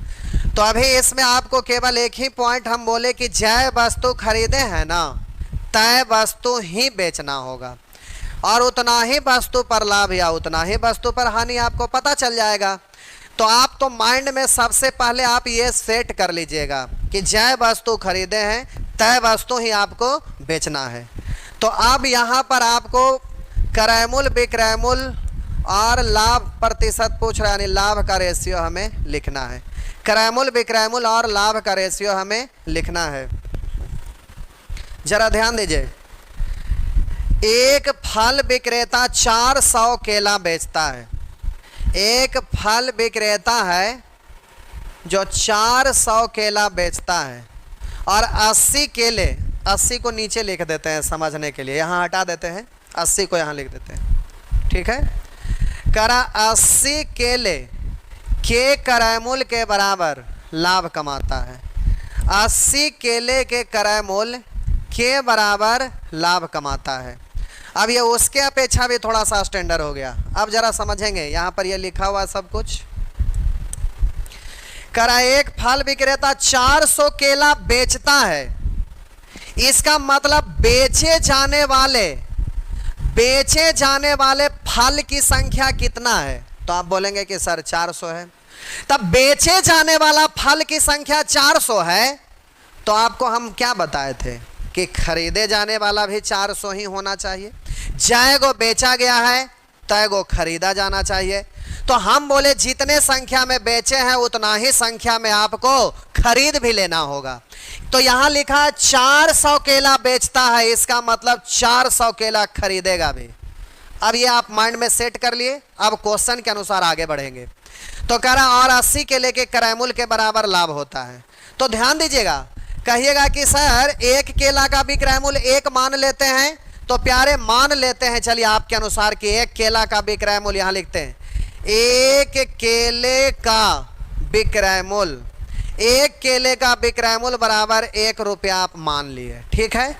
तो अभी इसमें आपको केवल एक ही पॉइंट हम बोले कि जय वस्तु खरीदे हैं ना, तय वस्तु ही बेचना होगा, और उतना ही वस्तु पर लाभ या उतना ही वस्तु पर हानि आपको पता चल जाएगा। तो आप तो माइंड में सबसे पहले आप ये सेट कर लीजिएगा कि जय वस्तु खरीदे हैं, तय वस्तु ही आपको बेचना है। तो अब यहाँ पर आपको क्रय मूल्य विक्रय मूल्य और लाभ प्रतिशत पूछ रहा है, यानी लाभ का रेशियो हमें लिखना है। क्रय मूल्य विक्रय मूल्य और लाभ का रेशियो हमें लिखना है। जरा ध्यान दीजिए, एक फल विक्रेता 400 केला बेचता है। एक फल विक्रेता है जो 400 केला बेचता है और 80 केले, 80 को नीचे लिख देते हैं समझने के लिए, यहाँ हटा देते हैं, 80 को यहाँ लिख देते हैं, ठीक है। करा 80 केले के क्रय मूल्य के बराबर लाभ कमाता है। 80 केले के क्रय मूल्य के बराबर लाभ कमाता है। अब ये उसके अपेक्षा भी थोड़ा सा स्टैंडर्ड हो गया। अब जरा समझेंगे, यहाँ पर ये लिखा हुआ सब कुछ। करा एक फल विक्रेता 400 केला बेचता है, इसका मतलब बेचे जाने वाले फल की संख्या कितना है? तो आप बोलेंगे कि सर 400 है। तब बेचे जाने वाला फल की संख्या 400 है, तो आपको हम क्या बताए थे कि खरीदे जाने वाला भी 400 ही होना चाहिए। जय गो बेचा गया है, तय गो खरीदा जाना चाहिए। तो हम बोले जितने संख्या में बेचे हैं उतना ही संख्या में आपको खरीद भी लेना होगा। तो यहां लिखा 400 केला बेचता है, इसका मतलब 400 केला खरीदेगा भी। अब ये आप माइंड में सेट कर लिए। अब क्वेश्चन के अनुसार आगे बढ़ेंगे। तो कह रहा और 80 केले के क्रय मूल्य के बराबर लाभ होता है। तो ध्यान दीजिएगा, कहिएगा कि सर एक केला का भी क्रय मूल्य 1 मान लेते हैं। तो प्यारे मान लेते हैं, चलिए आपके अनुसार कि एक केला का विक्रय मूल्य, यहां लिखते हैं एक केले का विक्रय मूल्य, एक केले का विक्रय मूल्य बराबर 1 रुपया आप मान लिए, ठीक है।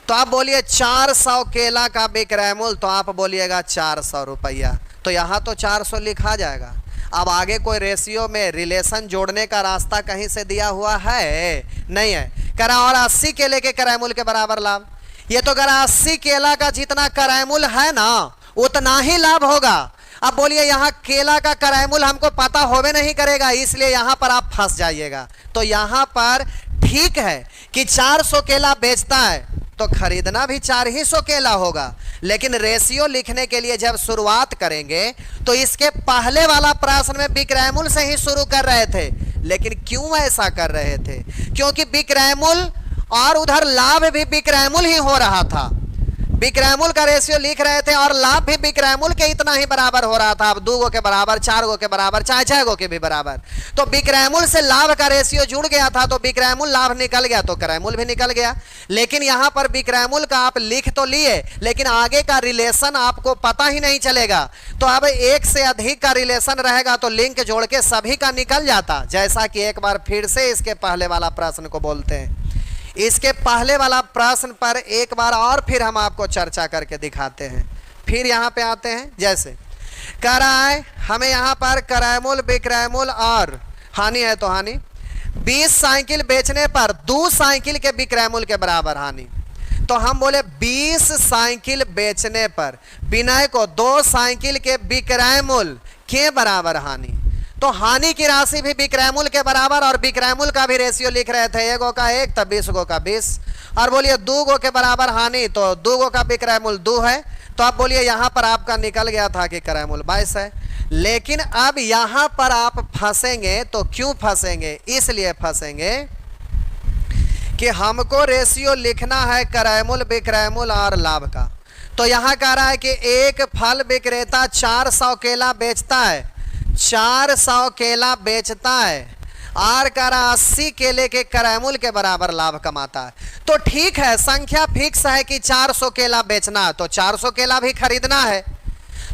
तो आप बोलिए 400 केला का विक्रय मूल्य, तो आप बोलिएगा 400 रुपया। तो यहाँ तो 400 लिखा जाएगा। अब आगे कोई रेशियो में रिलेशन जोड़ने का रास्ता कहीं से दिया हुआ है? नहीं है। करा और 80 केले के क्रय मूल्य के बराबर लाभ। ये तो करा 80 केला का जितना क्रय मूल्य है ना उतना ही लाभ होगा। अब बोलिए यहाँ केला का क्रय मूल्य हमको पता होवे नहीं करेगा, इसलिए यहाँ पर आप फंस जाइएगा। तो यहाँ पर ठीक है कि 400 केला बेचता है तो खरीदना भी 400 केला होगा, लेकिन रेशियो लिखने के लिए जब शुरुआत करेंगे तो इसके पहले वाला प्रश्न में विक्रय मूल्य से ही शुरू कर रहे थे। लेकिन क्यों ऐसा कर रहे थे? क्योंकि विक्रय मूल्य और उधर लाभ भी विक्रय मूल्य ही हो रहा था। विक्रय मूल्य का रेशियो लिख रहे थे और लाभ भी विक्रय मूल्य के इतना ही बराबर हो रहा था। अब 2 गो के बराबर, 4 गो के बराबर, चाहे 6 गो के भी बराबर। तो विक्रय मूल्य से लाभ का रेशियो जुड़ गया था, तो विक्रय मूल्य लाभ निकल गया तो क्रय मूल्य भी निकल गया। लेकिन यहां पर विक्रय मूल्य का आप लिख तो लिए, लेकिन आगे का रिलेशन आपको पता ही नहीं चलेगा। तो अब एक से अधिक का रिलेशन रहेगा तो लिंक जोड़ के सभी का निकल जाता। जैसा कि एक बार फिर से इसके पहले वाला प्रश्न को बोलते हैं। इसके पहले वाला प्रश्न पर एक बार और फिर हम आपको चर्चा करके दिखाते हैं। फिर यहाँ पे आते हैं, जैसे कह रहा है हमें यहाँ पर क्रय मूल्य, विक्रय मूल्य और हानि है तो हानि। 20 साइकिल बेचने पर 2 साइकिल के विक्रय मूल्य के बराबर हानि। तो हम बोले 20 साइकिल बेचने पर विनय को 2 साइकिल के विक्रय मूल्य के बराबर हानि। तो हानि की राशि भी विक्रय मूल्य के बराबर और विक्रय मूल्य का भी रेशियो लिख रहे थे, 1 गो का 1 तब 20 गो का 20। और बोलिए 2 गो के बराबर हानि, तो 2 गो का विक्रय मूल्य 2 है। तो आप बोलिए यहाँ पर आपका निकल गया था कि क्रय मूल्य 22 है। लेकिन अब यहाँ पर आप फंसेंगे। तो क्यों फंसेंगे? इसलिए फंसेंगे कि हमको रेशियो लिखना है क्रय मूल्य, विक्रय मूल्य और लाभ का। तो यहाँ कह रहा है कि एक फल विक्रेता 400 केला बेचता है, 400 केला बेचता है और कह रहा 80 केले के क्रय मूल्य के बराबर लाभ कमाता है। तो ठीक है, संख्या फिक्स है कि 400 केला बेचना है, तो 400 केला भी खरीदना है।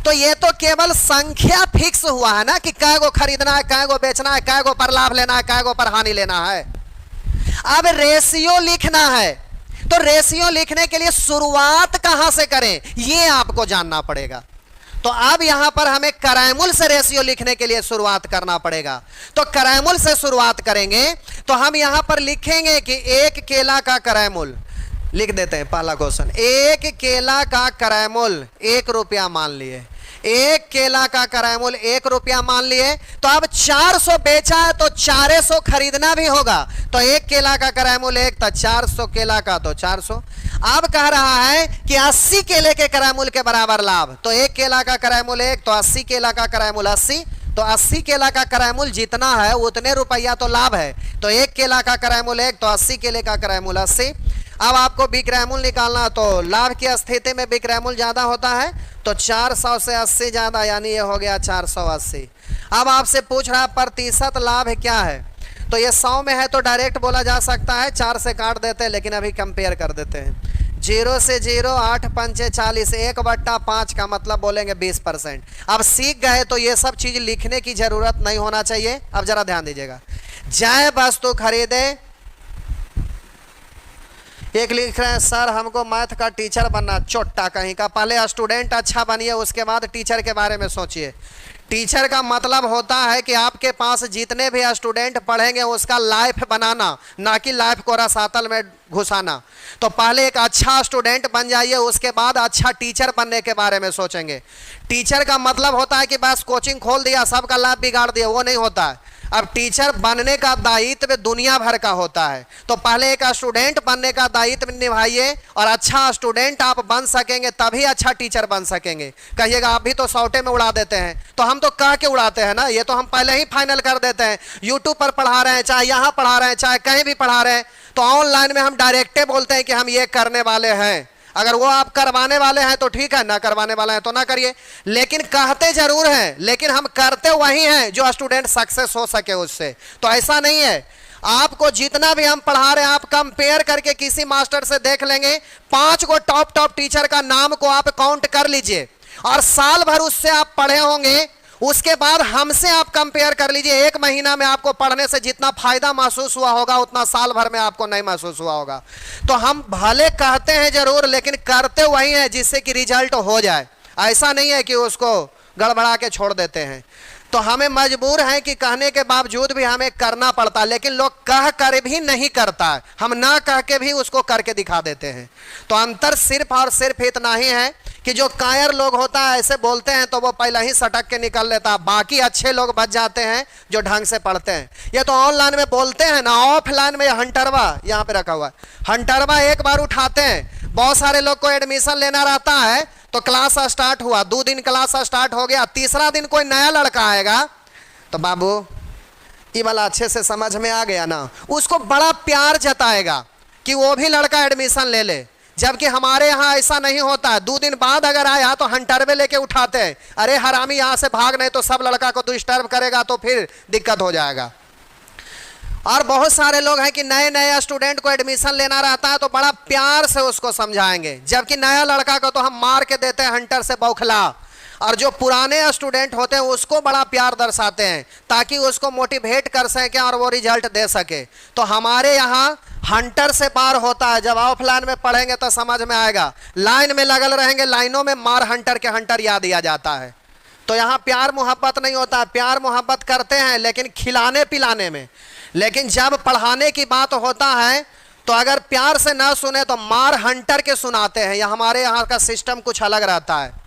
तो ये तो केवल संख्या फिक्स हुआ है ना कि कै गो खरीदना है, कै गो बेचना है, कै गो पर लाभ लेना है, कै गो पर हानि लेना है। अब रेशियो लिखना है, तो रेशियो लिखने के लिए शुरुआत कहां से करें ये आपको जानना पड़ेगा। तो अब यहां पर हमें क्रय मूल्य से रेशियो लिखने के लिए शुरुआत करना पड़ेगा। तो क्रय मूल्य से शुरुआत करेंगे तो हम यहां पर लिखेंगे कि एक केला का क्रय मूल्य, लिख देते हैं पहला क्वेश्चन, एक केला का क्रय मूल्य 1 रुपया मान लिए। एक केला का क्रय मूल्य 1 रुपया मान लिए। तो अब 400 बेचा है तो 400 खरीदना भी होगा। तो एक केला का क्रय मूल्य 1 था, 400 केला का तो 400। अब कह रहा है कि 80 केले के क्रय मूल्य के बराबर लाभ। तो एक केला का क्रय मूल्य 1, तो 80 केला का क्रय मूल्य 80। तो 80 केला का क्रय मूल्य जितना है उतने रुपया तो लाभ है। तो एक केला का क्रय मूल्य 1, तो 80 केले का क्रय मूल्य 80। अब आपको विक्रयमूल्य निकालना, तो लाभ की स्थिति में विक्रयमूल्य ज्यादा होता है, तो 400 से 80 ज्यादा, यानी ये हो गया 480। अब आपसे पूछ रहा है प्रतिशत लाभ क्या है, तो ये 100 में है तो डायरेक्ट बोला जा सकता है, 4 से काट देते हैं, लेकिन अभी कंपेयर कर देते हैं। 0 से 0, 8 पंचे 40, 1/5 का मतलब बोलेंगे 20%। अब सीख गए तो ये सब चीज लिखने की जरूरत नहीं होना चाहिए। अब जरा ध्यान दीजिएगा, जय वस्तु खरीदे, एक लिख रहे हैं सर हमको मैथ का टीचर बनना, चोट्टा कहीं का, पहले स्टूडेंट अच्छा बनिए उसके बाद टीचर के बारे में सोचिए। टीचर का मतलब होता है कि आपके पास जितने भी स्टूडेंट पढ़ेंगे उसका लाइफ बनाना, ना कि लाइफ को रसातल में घुसाना। तो पहले एक अच्छा स्टूडेंट बन जाइए, उसके बाद अच्छा टीचर बनने के बारे में सोचेंगे। टीचर का मतलब होता है कि बस कोचिंग खोल दिया सबका लाइफ बिगाड़ दिया, वो नहीं होता है। अब टीचर बनने का दायित्व दुनिया भर का होता है, तो पहले एक स्टूडेंट बनने का दायित्व निभाइए, और अच्छा स्टूडेंट आप बन सकेंगे तभी अच्छा टीचर बन सकेंगे। कहिएगा आप भी तो सौटे में उड़ा देते हैं, तो हम तो कह के उड़ाते हैं ना, ये तो हम पहले ही फाइनल कर देते हैं। यूट्यूब पर पढ़ा रहे हैं, चाहे यहाँ पढ़ा रहे हैं, चाहे कहीं भी पढ़ा रहे हैं, तो ऑनलाइन में हम डायरेक्टे बोलते हैं कि हम ये करने वाले हैं। अगर वो आप करवाने वाले हैं तो ठीक है, ना करवाने वाले हैं तो ना करिए, लेकिन कहते जरूर हैं, लेकिन हम करते वही हैं जो स्टूडेंट सक्सेस हो सके उससे। तो ऐसा नहीं है, आपको जितना भी हम पढ़ा रहे हैं आप कंपेयर करके किसी मास्टर से देख लेंगे, 5 को टॉप टीचर का नाम को आप काउंट कर लीजिए, और साल भर उससे आप पढ़े होंगे, उसके बाद हमसे आप कंपेयर कर लीजिए। 1 महीना में आपको पढ़ने से जितना फायदा महसूस हुआ होगा उतना साल भर में आपको नहीं महसूस हुआ होगा। तो हम भले कहते हैं जरूर, लेकिन करते वही हैं जिससे कि रिजल्ट हो जाए। ऐसा नहीं है कि उसको गड़बड़ा के छोड़ देते हैं। तो हमें मजबूर हैं कि कहने के बावजूद भी हमें करना पड़ता है, लेकिन लोग कह कर भी नहीं करता है, हम ना कह के भी उसको करके दिखा देते हैं। तो अंतर सिर्फ और सिर्फ इतना ही है कि जो कायर लोग होता है ऐसे बोलते हैं तो वो पहले ही सटक के निकल लेता है, बाकी अच्छे लोग बच जाते हैं जो ढंग से पढ़ते हैं। ये तो ऑनलाइन में बोलते हैं ना, ऑफलाइन में हंटरवा यहाँ पे रखा हुआ है, हंटरवा एक बार उठाते हैं, बहुत सारे लोग को एडमिशन लेना रहता है, तो क्लास स्टार्ट हुआ, 2 दिन क्लास स्टार्ट हो गया, तीसरा दिन कोई नया लड़का आएगा, तो बाबू ये वाला अच्छे से समझ में आ गया ना, उसको बड़ा प्यार जताएगा कि वो भी लड़का एडमिशन ले ले। जबकि हमारे यहाँ ऐसा नहीं होता है, 2 दिन बाद अगर आया तो हंटरवे लेके उठाते हैं, अरे हरामी यहाँ से भाग, नहीं तो सब लड़का को डिस्टर्ब करेगा तो फिर दिक्कत हो जाएगा। और बहुत सारे लोग हैं कि नए नए स्टूडेंट को एडमिशन लेना रहता है तो बड़ा प्यार से उसको समझाएंगे, जबकि नया लड़का को तो हम मार के देते हैं हंटर से बौखला, और जो पुराने स्टूडेंट होते हैं उसको बड़ा प्यार दर्शाते हैं ताकि उसको मोटिवेट कर सके और वो रिजल्ट दे सके। तो हमारे यहाँ हंटर से पार होता है। जब ऑफलाइन में पढ़ेंगे तो समझ में आएगा, लाइन में लगल रहेंगे, लाइनों में मार हंटर के हंटर याद दिया जाता है। तो यहाँ प्यार मोहब्बत नहीं होता, प्यार मोहब्बत करते हैं लेकिन खिलाने पिलाने में, लेकिन जब पढ़ाने की बात होता है तो अगर प्यार से ना सुने तो मार हंटर के सुनाते हैं। यह हमारे यहाँ का सिस्टम कुछ अलग रहता है।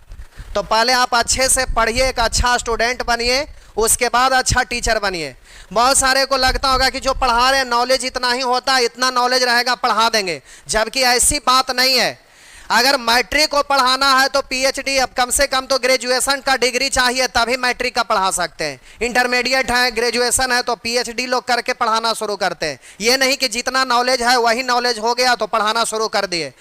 तो पहले आप अच्छे से पढ़िए, एक अच्छा स्टूडेंट बनिए, उसके बाद अच्छा टीचर बनिए। बहुत सारे को लगता होगा कि जो पढ़ा रहे हैं नॉलेज इतना ही होता है, इतना नॉलेज रहेगा पढ़ा देंगे, जबकि ऐसी बात नहीं है। अगर मैट्रिक को पढ़ाना है तो पीएचडी, अब कम से कम तो ग्रेजुएशन का डिग्री चाहिए तभी मैट्रिक का पढ़ा सकते हैं। इंटरमीडिएट है, ग्रेजुएशन है तो पीएचडी लोग करके पढ़ाना शुरू करते हैं। ये नहीं कि जितना नॉलेज है वही नॉलेज हो गया तो पढ़ाना शुरू कर दिए।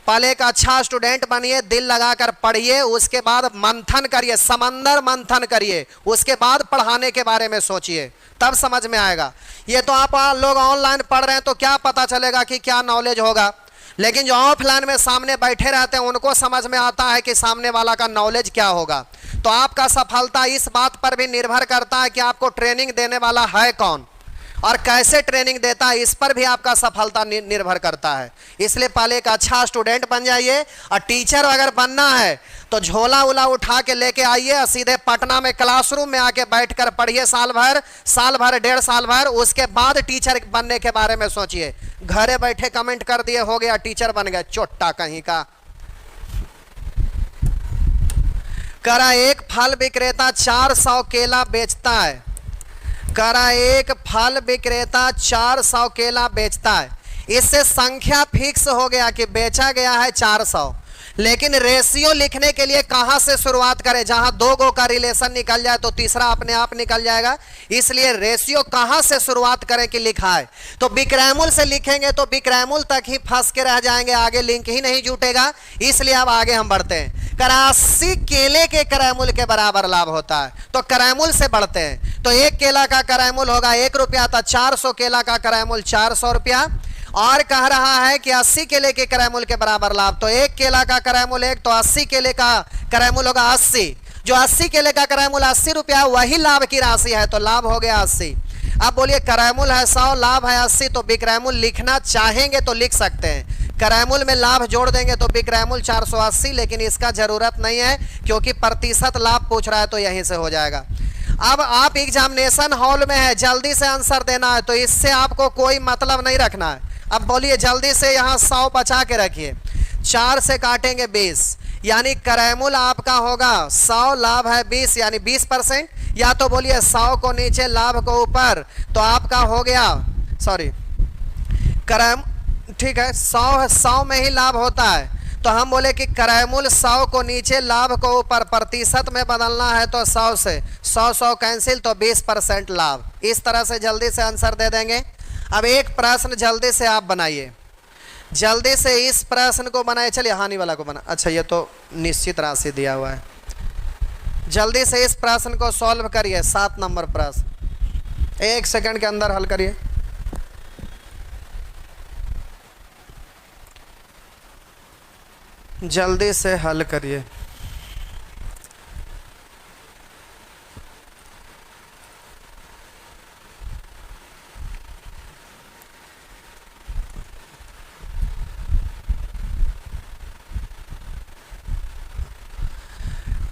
पहले एक अच्छा स्टूडेंट बनिए, दिल लगाकर पढ़िए, उसके बाद मंथन करिए, समंदर मंथन करिए, उसके बाद पढ़ाने के बारे में सोचिए, तब समझ में आएगा। ये तो आप लोग ऑनलाइन पढ़ रहे हैं तो क्या पता चलेगा कि क्या नॉलेज होगा, लेकिन जो ऑफलाइन में सामने बैठे रहते हैं उनको समझ में आता है कि सामने वाला का नॉलेज क्या होगा। तो आपका सफलता इस बात पर भी निर्भर करता है कि आपको ट्रेनिंग देने वाला है कौन और कैसे ट्रेनिंग देता है, इस पर भी आपका सफलता निर्भर करता है। इसलिए पहले एक अच्छा स्टूडेंट बन जाइए, और टीचर अगर बनना है तो झोला उला उठा के लेके आइए और सीधे पटना में क्लासरूम में आके बैठकर पढ़िए साल भर 1.5 साल भर, उसके बाद टीचर बनने के बारे में सोचिए। घरे बैठे कमेंट कर दिए हो गया टीचर बन गए, चोट्टा कहीं का। करा एक फल विक्रेता 400 केला बेचता है, करा एक फल विक्रेता 400 केला बेचता है। इससे संख्या फिक्स हो गया कि बेचा गया है 400, लेकिन रेशियो लिखने के लिए कहां से शुरुआत करें? जहां दो गो का रिलेशन निकल जाए तो तीसरा अपने आप निकल जाएगा। इसलिए रेशियो कहां से शुरुआत करें कि लिखा है तो बिक्रैमुल से लिखेंगे तो बिक्रैमुल तक ही फंस के रह जाएंगे, आगे लिंक ही नहीं जुटेगा। इसलिए अब आगे हम बढ़ते हैं। 80 केले के करैमुल के बराबर लाभ होता है तो करैमुल से बढ़ते हैं। तो एक केला का करैमुल होगा 1 रुपया, तो 400 केला का करैमुल 400 रुपया। और कह रहा है कि 80 केले के करैमुल के बराबर लाभ, तो एक केला का करैमुल 1, तो 80 केले का करैमुल होगा 80। जो 80 केले का करैमुल 80 रुपया, वही लाभ की राशि है, तो लाभ हो गया 80। अब बोलिए करैमुल है 100, लाभ है 80, तो बिक्रैमुल लिखना चाहेंगे तो लिख सकते हैं। करैमुल में लाभ जोड़ देंगे तो बिक्रैमुल 480, लेकिन इसका जरूरत नहीं है क्योंकि प्रतिशत लाभ पूछ रहा है तो यहीं से हो जाएगा। अब आप एग्जामिनेशन हॉल में है, जल्दी से आंसर देना है, तो इससे आपको कोई मतलब नहीं रखना है। अब बोलिए जल्दी से यहाँ 100 बचा के रखिए, 4 से काटेंगे 20, यानी करैमुल आपका होगा 100, लाभ है 20 यानी 20%। या तो बोलिए 100 को नीचे लाभ को ऊपर, तो आपका हो गया, सॉरी करैम, ठीक है 100 में ही लाभ होता है, तो हम बोले कि करैमुल 100 को नीचे लाभ को ऊपर, प्रतिशत में बदलना है तो 100 से 100 कैंसिल, तो 20% लाभ। इस तरह से जल्दी से आंसर दे देंगे। अब एक प्रश्न जल्दी से आप बनाइए, जल्दी से इस प्रश्न को बनाइए। चलिए हानि वाला को बना, अच्छा ये तो निश्चित राशि दिया हुआ है। जल्दी से इस प्रश्न को सॉल्व करिए, 7 नंबर प्रश्न, 1 सेकंड के अंदर हल करिए। जल्दी से हल करिए।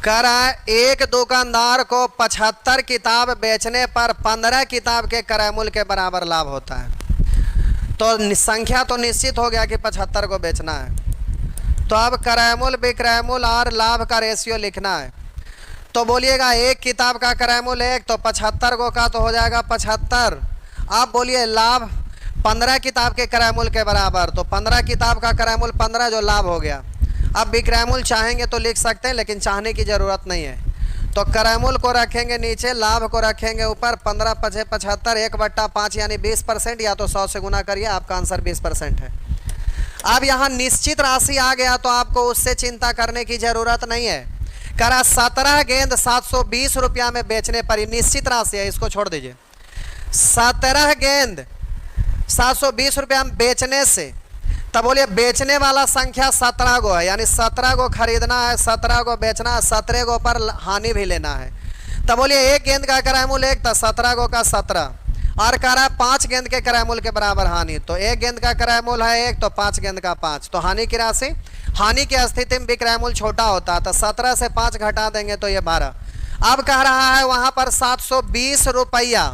करा एक दुकानदार को 75 किताब बेचने पर 15 किताब के करैमुल के बराबर लाभ होता है। तो संख्या तो निश्चित हो गया कि 75 को बेचना है, तो अब करैमुल बिक्रैमुल और लाभ का रेशियो लिखना है। तो बोलिएगा एक किताब का करैमुल 1, तो 75 को का तो हो जाएगा 75। अब बोलिए लाभ 15 किताब के करैमुल के बराबर, तो 15 किताब का करैमुल 15 जो लाभ हो गया। अब बिक्रैमुल चाहेंगे तो लिख सकते हैं, लेकिन चाहने की ज़रूरत नहीं है। तो करैमुल को रखेंगे नीचे, लाभ को रखेंगे ऊपर। 15 5 75, 1/5 यानी 20%, या तो 100 से गुना करिए, आपका आंसर 20% है। अब यहाँ निश्चित राशि आ गया तो आपको उससे चिंता करने की ज़रूरत नहीं है। करा 17 गेंद 720 रुपया में बेचने पर, निश्चित राशि है, इसको छोड़ दीजिए। 17 गेंद 720 रुपया में बेचने से, तब बोलिए बेचने वाला संख्या 17 गो है, यानी 17 को खरीदना है, 17 को बेचना है, 17 गो पर हानि भी लेना है। तब बोलिए एक गेंद का करैमुल 1, तो 17 गो का 17, और कह रहा है 5 गेंद के करैमुल के बराबर हानि, तो एक गेंद का करैमुल है 1, तो 5 गेंद का 5, तो हानि की राशि, हानि की स्थिति में बिक्रैमुल छोटा होता है, तो 17 से 5 घटा देंगे तो ये 12। अब कह रहा है वहाँ पर 720 रुपया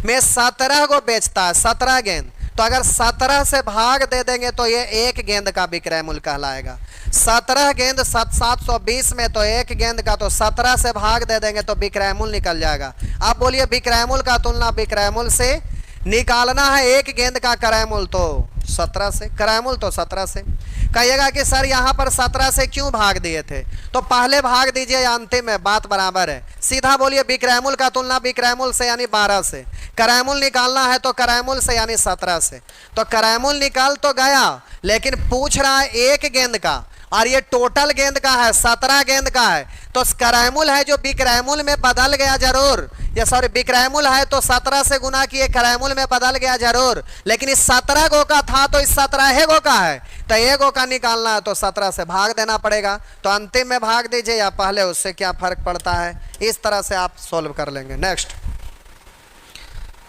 में 17 को बेचता है, 17 गेंद, तो अगर 17 से भाग दे देंगे तो ये एक गेंद का बिक्रैमुल कहलाएगा। 17 गेंद 720 में, तो एक गेंद का, तो 17 से भाग दे देंगे तो बिक्रैमुल निकल जाएगा। अब बोलिए बिक्रैमुल का तुलना बिक्रैमुल से निकालना है, एक गेंद का करैमुल तो 17 से, करैमुल तो 17 से। कहिएगा कि सर यहाँ पर 17 से क्यों भाग दिए थे, तो पहले भाग दीजिए या अंतिम में, बात बराबर है। सीधा बोलिए बिक्रैमुल का तुलना बिक्रैमुल से यानी 12 से, करैमुल निकालना है तो करैमुल से यानी 17 से। तो करैमुल निकाल तो गया, लेकिन पूछ रहा है एक गेंद का, और ये टोटल गेंद का है, 17 गेंद का है, तो करैमुल है जो बिक्रैमुल में बदल गया जरूर, या सॉरी बिक्रैमुल है तो 17 से गुना किए, करैमुल में बदल गया जरूर, लेकिन इस 17 गो का था तो इस 17 गो का है, तो एक गो का निकालना है तो 17 से भाग देना पड़ेगा। तो अंतिम में भाग दीजिए या पहले, उससे क्या फर्क पड़ता है। इस तरह से आप सोल्व कर लेंगे। नेक्स्ट,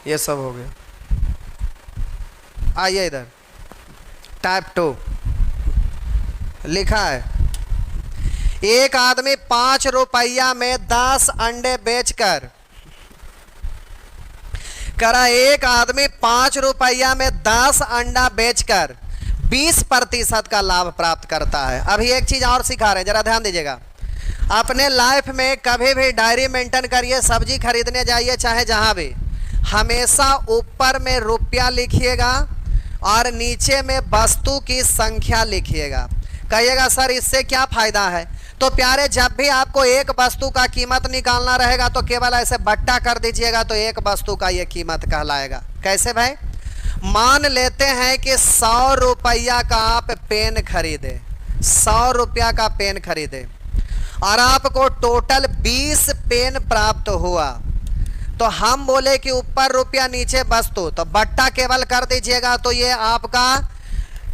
ये सब हो गया। आइए इधर, टाइप 2 लिखा है, एक आदमी 5 रुपया में 10 अंडे बेचकर, करा एक आदमी 5 रुपया में 10 अंडा बेचकर 20% का लाभ प्राप्त करता है। अभी एक चीज और सिखा रहे हैं, जरा ध्यान दीजिएगा। अपने लाइफ में कभी भी डायरी मेंटेन करिए, सब्जी खरीदने जाइए चाहे जहां भी, हमेशा ऊपर में रुपया लिखिएगा और नीचे में वस्तु की संख्या लिखिएगा। कहिएगा सर इससे क्या फायदा है। तो प्यारे जब भी आपको एक वस्तु का कीमत निकालना रहेगा तो केवल ऐसे बट्टा कर दीजिएगा तो एक वस्तु का ये कीमत कहलाएगा। कैसे भाई, मान लेते हैं कि 100 रुपया का आप पेन खरीदे, 100 रुपया का पेन खरीदे और आपको टोटल 20 पेन प्राप्त हुआ, तो हम बोले कि ऊपर रुपया नीचे वस्तु, तो बट्टा केवल कर दीजिएगा तो ये आपका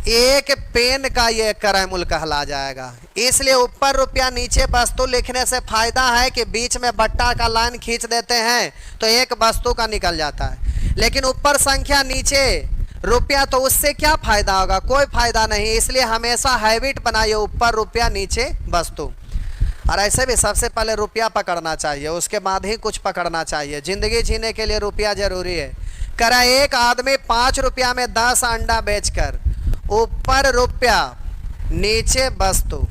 एक पेन का ये क्रय मूल्य कहला जाएगा। इसलिए ऊपर रुपया नीचे वस्तु लिखने से फायदा है कि बीच में बट्टा का लाइन खींच देते हैं तो एक वस्तु का निकल जाता है। लेकिन ऊपर संख्या नीचे रुपया, तो उससे क्या फायदा होगा, कोई फायदा नहीं। इसलिए हमेशा हैबिट बनाइए ऊपर रुपया नीचे वस्तु। और ऐसे भी सबसे पहले रुपया पकड़ना चाहिए, उसके बाद ही कुछ पकड़ना चाहिए। जिंदगी जीने के लिए रुपया जरूरी है। करा एक आदमी 5 रुपया में 10 अंडा बेचकर ऊपर रुपया नीचे वस्तु,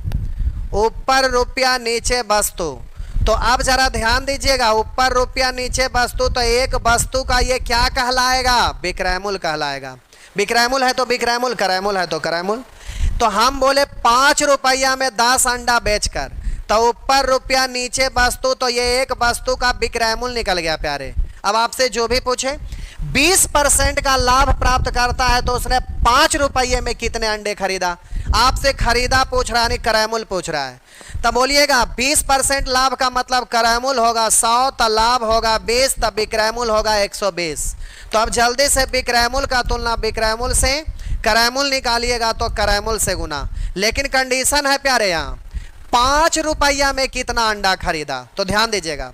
ऊपर रुपया नीचे वस्तु। तो अब जरा ध्यान दीजिएगा, ऊपर रुपया नीचे वस्तु, तो एक वस्तु का ये क्या कहलाएगा, विक्रय मूल्य कहलाएगा। विक्रय मूल्य है तो विक्रय मूल्य, क्रय मूल्य है तो क्रय मूल्य। तो हम बोले 5 रुपया में 10 अंडा बेचकर, तो ऊपर रुपया नीचे वस्तु, तो ये एक वस्तु का विक्रय मूल्य निकल गया प्यारे। अब आपसे जो भी पूछे 20% का लाभ प्राप्त करता है तो उसने 5 रुपये में कितने अंडे खरीदा, आपसे खरीदा पूछ रहा है, क्रय मूल्य पूछ रहा है। तब बोलिएगा 20% लाभ का मतलब क्रय मूल्य होगा 100, तो लाभ होगा 20, तब विक्रय मूल्य होगा 120। तो अब जल्दी से विक्रय मूल्य का तुलना विक्रय मूल्य से क्रय मूल्य निकालिएगा तो क्रय मूल्य से गुना। लेकिन कंडीशन है प्यारे, यहाँ 5 रुपया में कितना अंडा खरीदा, तो ध्यान दीजिएगा,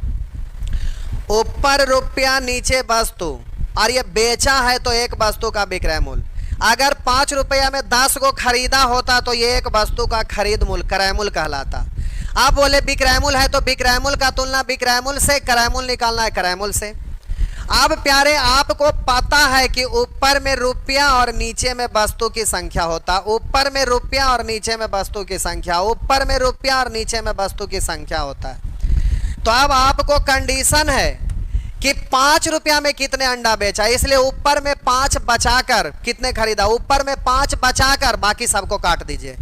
ऊपर रुपया नीचे वस्तु और ये बेचा है तो एक वस्तु का विक्रय मूल्य। अगर 5 रुपया में 10 को खरीदा होता तो ये एक वस्तु का खरीद मूल्य क्रय मूल्य कहलाता। आप बोले विक्रय मूल्य है तो विक्रय मूल्य का तुलना विक्रय मूल्य से, क्रय मूल्य निकालना है क्रय मूल्य से। अब प्यारे आपको पता है कि ऊपर में रुपया और नीचे में वस्तु की संख्या होता, ऊपर में रुपया और नीचे में वस्तु की संख्या, ऊपर में रुपया और नीचे में वस्तु की संख्या होता है। तो अब आपको कंडीशन है कि 5 रुपया में कितने अंडा बेचा, इसलिए ऊपर में 5 बचाकर कितने खरीदा, ऊपर में 5 बचाकर बाकी सबको काट दीजिए।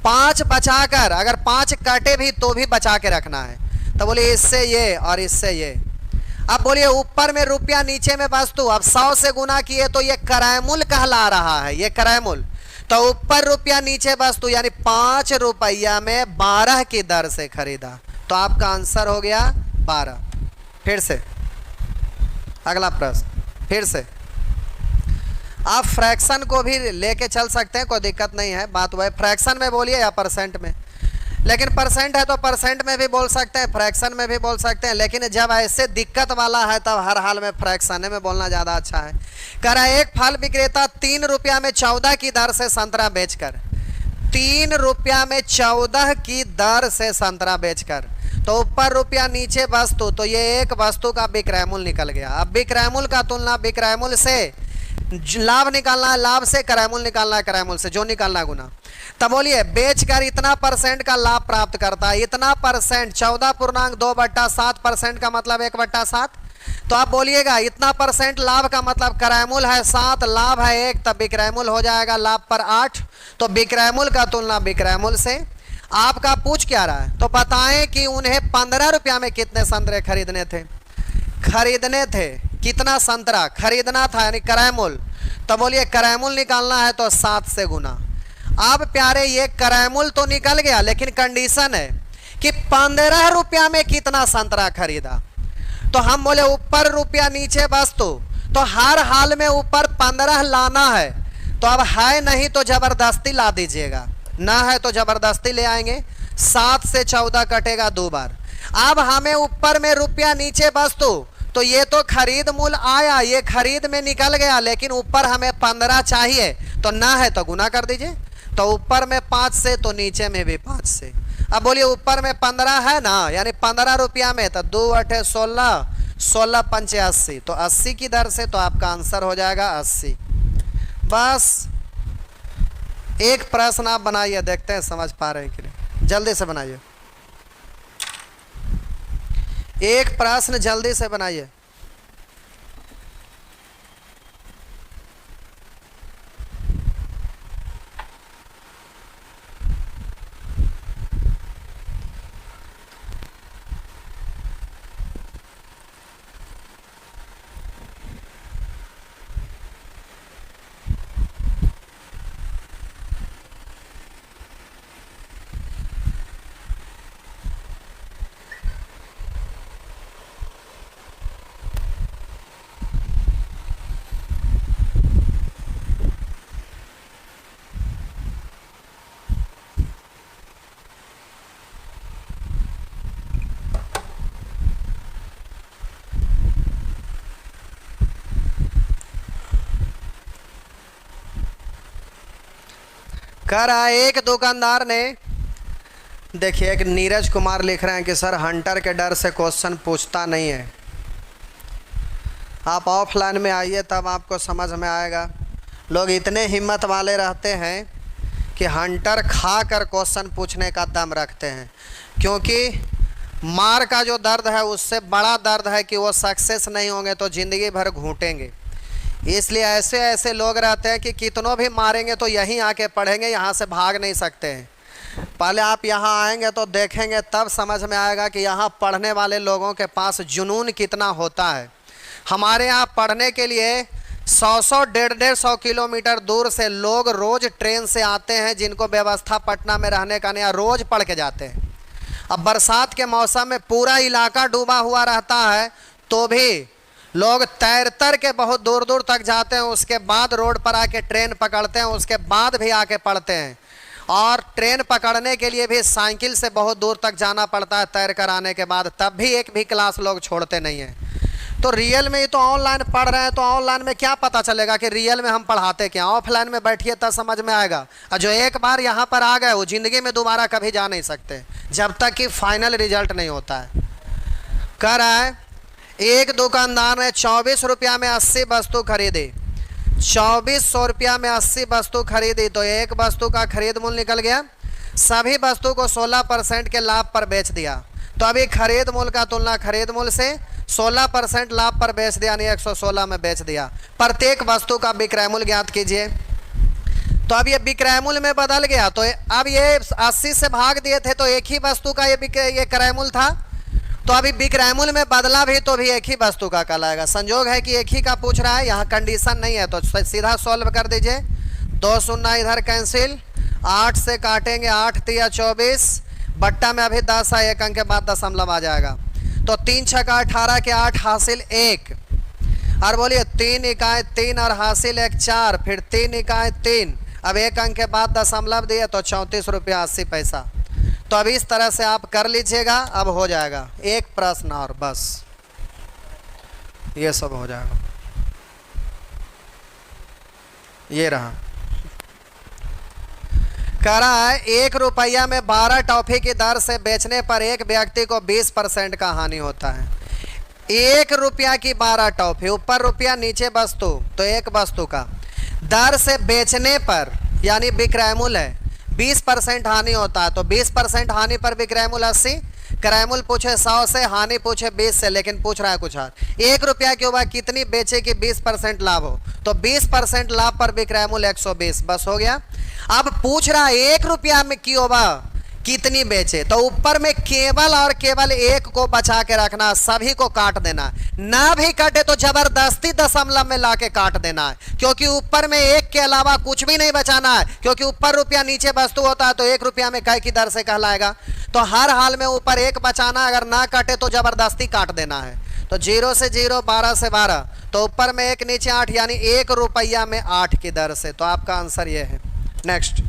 5 बचाकर, अगर 5 काटे भी तो भी बचा के रखना है। तो बोलिए इससे ये और इससे ये। अब बोलिए ऊपर में रुपया नीचे में वस्तु, अब 100 से गुना किए तो ये क्रय मूल्य कहला रहा है, ये क्रय मूल्य। तो ऊपर रुपया नीचे वस्तु यानी 5 रुपया में 12 की दर से खरीदा, तो आपका आंसर हो गया 12। फिर से अगला प्रश्न, फिर से आप फ्रैक्शन को भी लेके चल सकते हैं, कोई दिक्कत नहीं है। बात वह फ्रैक्शन में बोलिए या परसेंट में, लेकिन परसेंट है तो परसेंट में भी बोल सकते हैं, फ्रैक्शन में भी बोल सकते हैं। लेकिन जब ऐसे दिक्कत वाला है तब हर हाल में फ्रैक्शन में बोलना ज़्यादा अच्छा है। कह रहा है एक फल विक्रेता 3 रुपया में 14 की दर से संतरा बेचकर, 3 रुपया में 14 की दर से संतरा बेचकर, तो ऊपर रुपया नीचे वस्तु, तो ये एक वस्तु का विक्रय मूल्य निकल गया। अब विक्रय मूल्य का तुलना विक्रय मूल्य से, लाभ निकालना है लाभ से, क्रय मूल्य निकालना है क्रय मूल्य से, जो निकालना गुना। तब बोलिए बेचकर इतना परसेंट का लाभ प्राप्त करता है, इतना परसेंट 14.2/7% का मतलब 1/7। तो आप बोलिएगा इतना परसेंट लाभ का मतलब क्रय मूल्य है 7, लाभ है 1, तब विक्रय मूल्य हो जाएगा लाभ पर 8। तो विक्रय मूल्य का तुलना विक्रय मूल्य से। आपका पूछ क्या रहा है, तो बताएं कि उन्हें 15 रुपया में कितने संतरे खरीदने थे, कितना संतरा खरीदना था यानी क्रय मूल्य। तो बोलिए क्रय मूल्य निकालना है तो 7 से गुना। अब प्यारे ये क्रय मूल्य तो निकल गया, लेकिन कंडीशन है कि 15 रुपया में कितना संतरा खरीदा। तो हम बोले ऊपर रुपया नीचे वस्तु, तो हर हाल में ऊपर 15 लाना है। तो अब है नहीं तो जबरदस्ती ला दीजिएगा, ना है तो जबरदस्ती ले आएंगे। 7 से 14 कटेगा 2 बार। अब हमें ऊपर में रुपया नीचे वस्तु, तो ये तो खरीद मूल्य आया, ये खरीद में निकल गया, लेकिन ऊपर हमें 15 चाहिए, तो ना है तो गुना कर दीजिए। तो ऊपर में 5 से तो नीचे में भी 5 से। अब बोलिए ऊपर में 15 है ना, यानी 15 रुपया में, तो 2 8 16, 16 5 80, तो 80 की दर से, तो आपका आंसर हो जाएगा 80। बस एक प्रश्न आप बनाइए, देखते हैं समझ पा रहे हैं कि नहीं, जल्दी से बनाइए। एक प्रश्न जल्दी से बनाइए। कह रहा है एक दुकानदार ने, देखिए एक नीरज कुमार लिख रहे हैं कि सर हंटर के डर से क्वेश्चन पूछता नहीं है। आप ऑफलाइन में आइए तब आपको समझ में आएगा। लोग इतने हिम्मत वाले रहते हैं कि हंटर खा कर क्वेश्चन पूछने का दम रखते हैं, क्योंकि मार का जो दर्द है उससे बड़ा दर्द है कि वो सक्सेस नहीं होंगे तो ज़िंदगी भर घूटेंगे। इसलिए ऐसे ऐसे लोग रहते हैं कि कितनों भी मारेंगे तो यहीं आके पढ़ेंगे, यहाँ से भाग नहीं सकते हैं। पहले आप यहाँ आएंगे तो देखेंगे, तब समझ में आएगा कि यहाँ पढ़ने वाले लोगों के पास जुनून कितना होता है। हमारे यहाँ पढ़ने के लिए 100-100, 150-150 किलोमीटर दूर से लोग रोज़ ट्रेन से आते हैं, जिनको व्यवस्था पटना में रहने का नहीं, रोज़ पढ़ के जाते हैं। अब बरसात के मौसम में पूरा इलाका डूबा हुआ रहता है तो भी लोग तैर के बहुत दूर दूर तक जाते हैं, उसके बाद रोड पर आके ट्रेन पकड़ते हैं, उसके बाद भी आके पढ़ते हैं। और ट्रेन पकड़ने के लिए भी साइकिल से बहुत दूर तक जाना पड़ता है तैर कर आने के बाद, तब भी एक भी क्लास लोग छोड़ते नहीं हैं। तो रियल में ही तो ऑनलाइन पढ़ रहे हैं, तो ऑनलाइन में क्या पता चलेगा कि रियल में हम पढ़ाते क्या। ऑफलाइन में बैठिए तब समझ में आएगा। और जो एक बार यहाँ पर आ गए वो ज़िंदगी में दोबारा कभी जा नहीं सकते जब तक कि फाइनल रिजल्ट नहीं होता है। कह रहा है एक दुकानदार ने 24 रुपया में 80 वस्तु खरीदी। 2400 रुपया में 80 वस्तु खरीदी तो एक वस्तु का खरीद मूल्य निकल गया। सभी वस्तु को 16% के लाभ पर बेच दिया। तो अभी खरीद मूल्य का तुलना खरीद मूल्य से 16% लाभ पर बेच दिया, यानी 116 में बेच दिया। प्रत्येक वस्तु का विक्रय मूल्य ज्ञात कीजिए। तो अब ये विक्रय मूल्य में बदल गया, तो अब ये 80 से भाग दिए थे तो एक ही वस्तु का ये क्रय मूल्य था। तो अभी विक्रय मूल्य में बदला भी तो भी एक ही वस्तु का कहलाएगा। संजोग है कि एक ही का पूछ रहा है, यहाँ कंडीशन नहीं है, तो सीधा सॉल्व कर दीजिए। 2 शून्य इधर कैंसिल, 8 से काटेंगे, 8 तिया 24, बट्टा में अभी 10 है, 1 अंक के बाद दशमलव आ जाएगा। तो 3 छक्का 18 के 8 हासिल 1, और बोलिए 3 इकाई 3 और हासिल 1 4, फिर 3 इकाई 3, अब 1 अंक के बाद दशमलव दिए तो 34 रुपया 80 पैसा। तो अब इस तरह से आप कर लीजिएगा, अब हो जाएगा। एक प्रश्न और बस, ये सब हो जाएगा। ये रहा। कह रहा है 1 रुपया में 12 टॉफी की दर से बेचने पर एक व्यक्ति को 20% का हानि होता है। 1 रुपया की 12 टॉफी, ऊपर रुपया नीचे वस्तु, तो एक वस्तु का दर से बेचने पर यानी विक्रय मूल्य है, 20% हानि होता है। तो 20% हानि पर विक्रय मूल्य 80, क्रय मूल्य पूछे 100 से, हानि पूछे 20 से, लेकिन पूछ रहा है कुछ और। 1 रुपया के ऊपर कितनी बेचे कि 20% लाभ हो, तो 20% लाभ पर विक्रय मूल्य 120, बस हो गया। अब पूछ रहा है 1 रुपया में की होगा कितनी बेचे, तो ऊपर में केवल और केवल 1 को बचा के रखना, सभी को काट देना। ना भी काटे तो जबरदस्ती दशमलव में लाके काट देना है, क्योंकि ऊपर में 1 के अलावा कुछ भी नहीं बचाना है, क्योंकि ऊपर रुपया नीचे वस्तु होता है, तो 1 रुपया में कै की दर से कहलाएगा। तो हर हाल में ऊपर 1 बचाना, अगर ना काटे तो जबरदस्ती काट देना है। तो 0 से 0, 12 से 12, तो ऊपर में 1 नीचे 8, यानी 1 रुपया में 8 की दर से। तो आपका आंसर ये है। नेक्स्ट,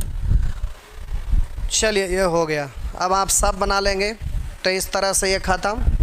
चलिए ये हो गया। अब आप सब बना लेंगे, तो इस तरह से ये खत्म।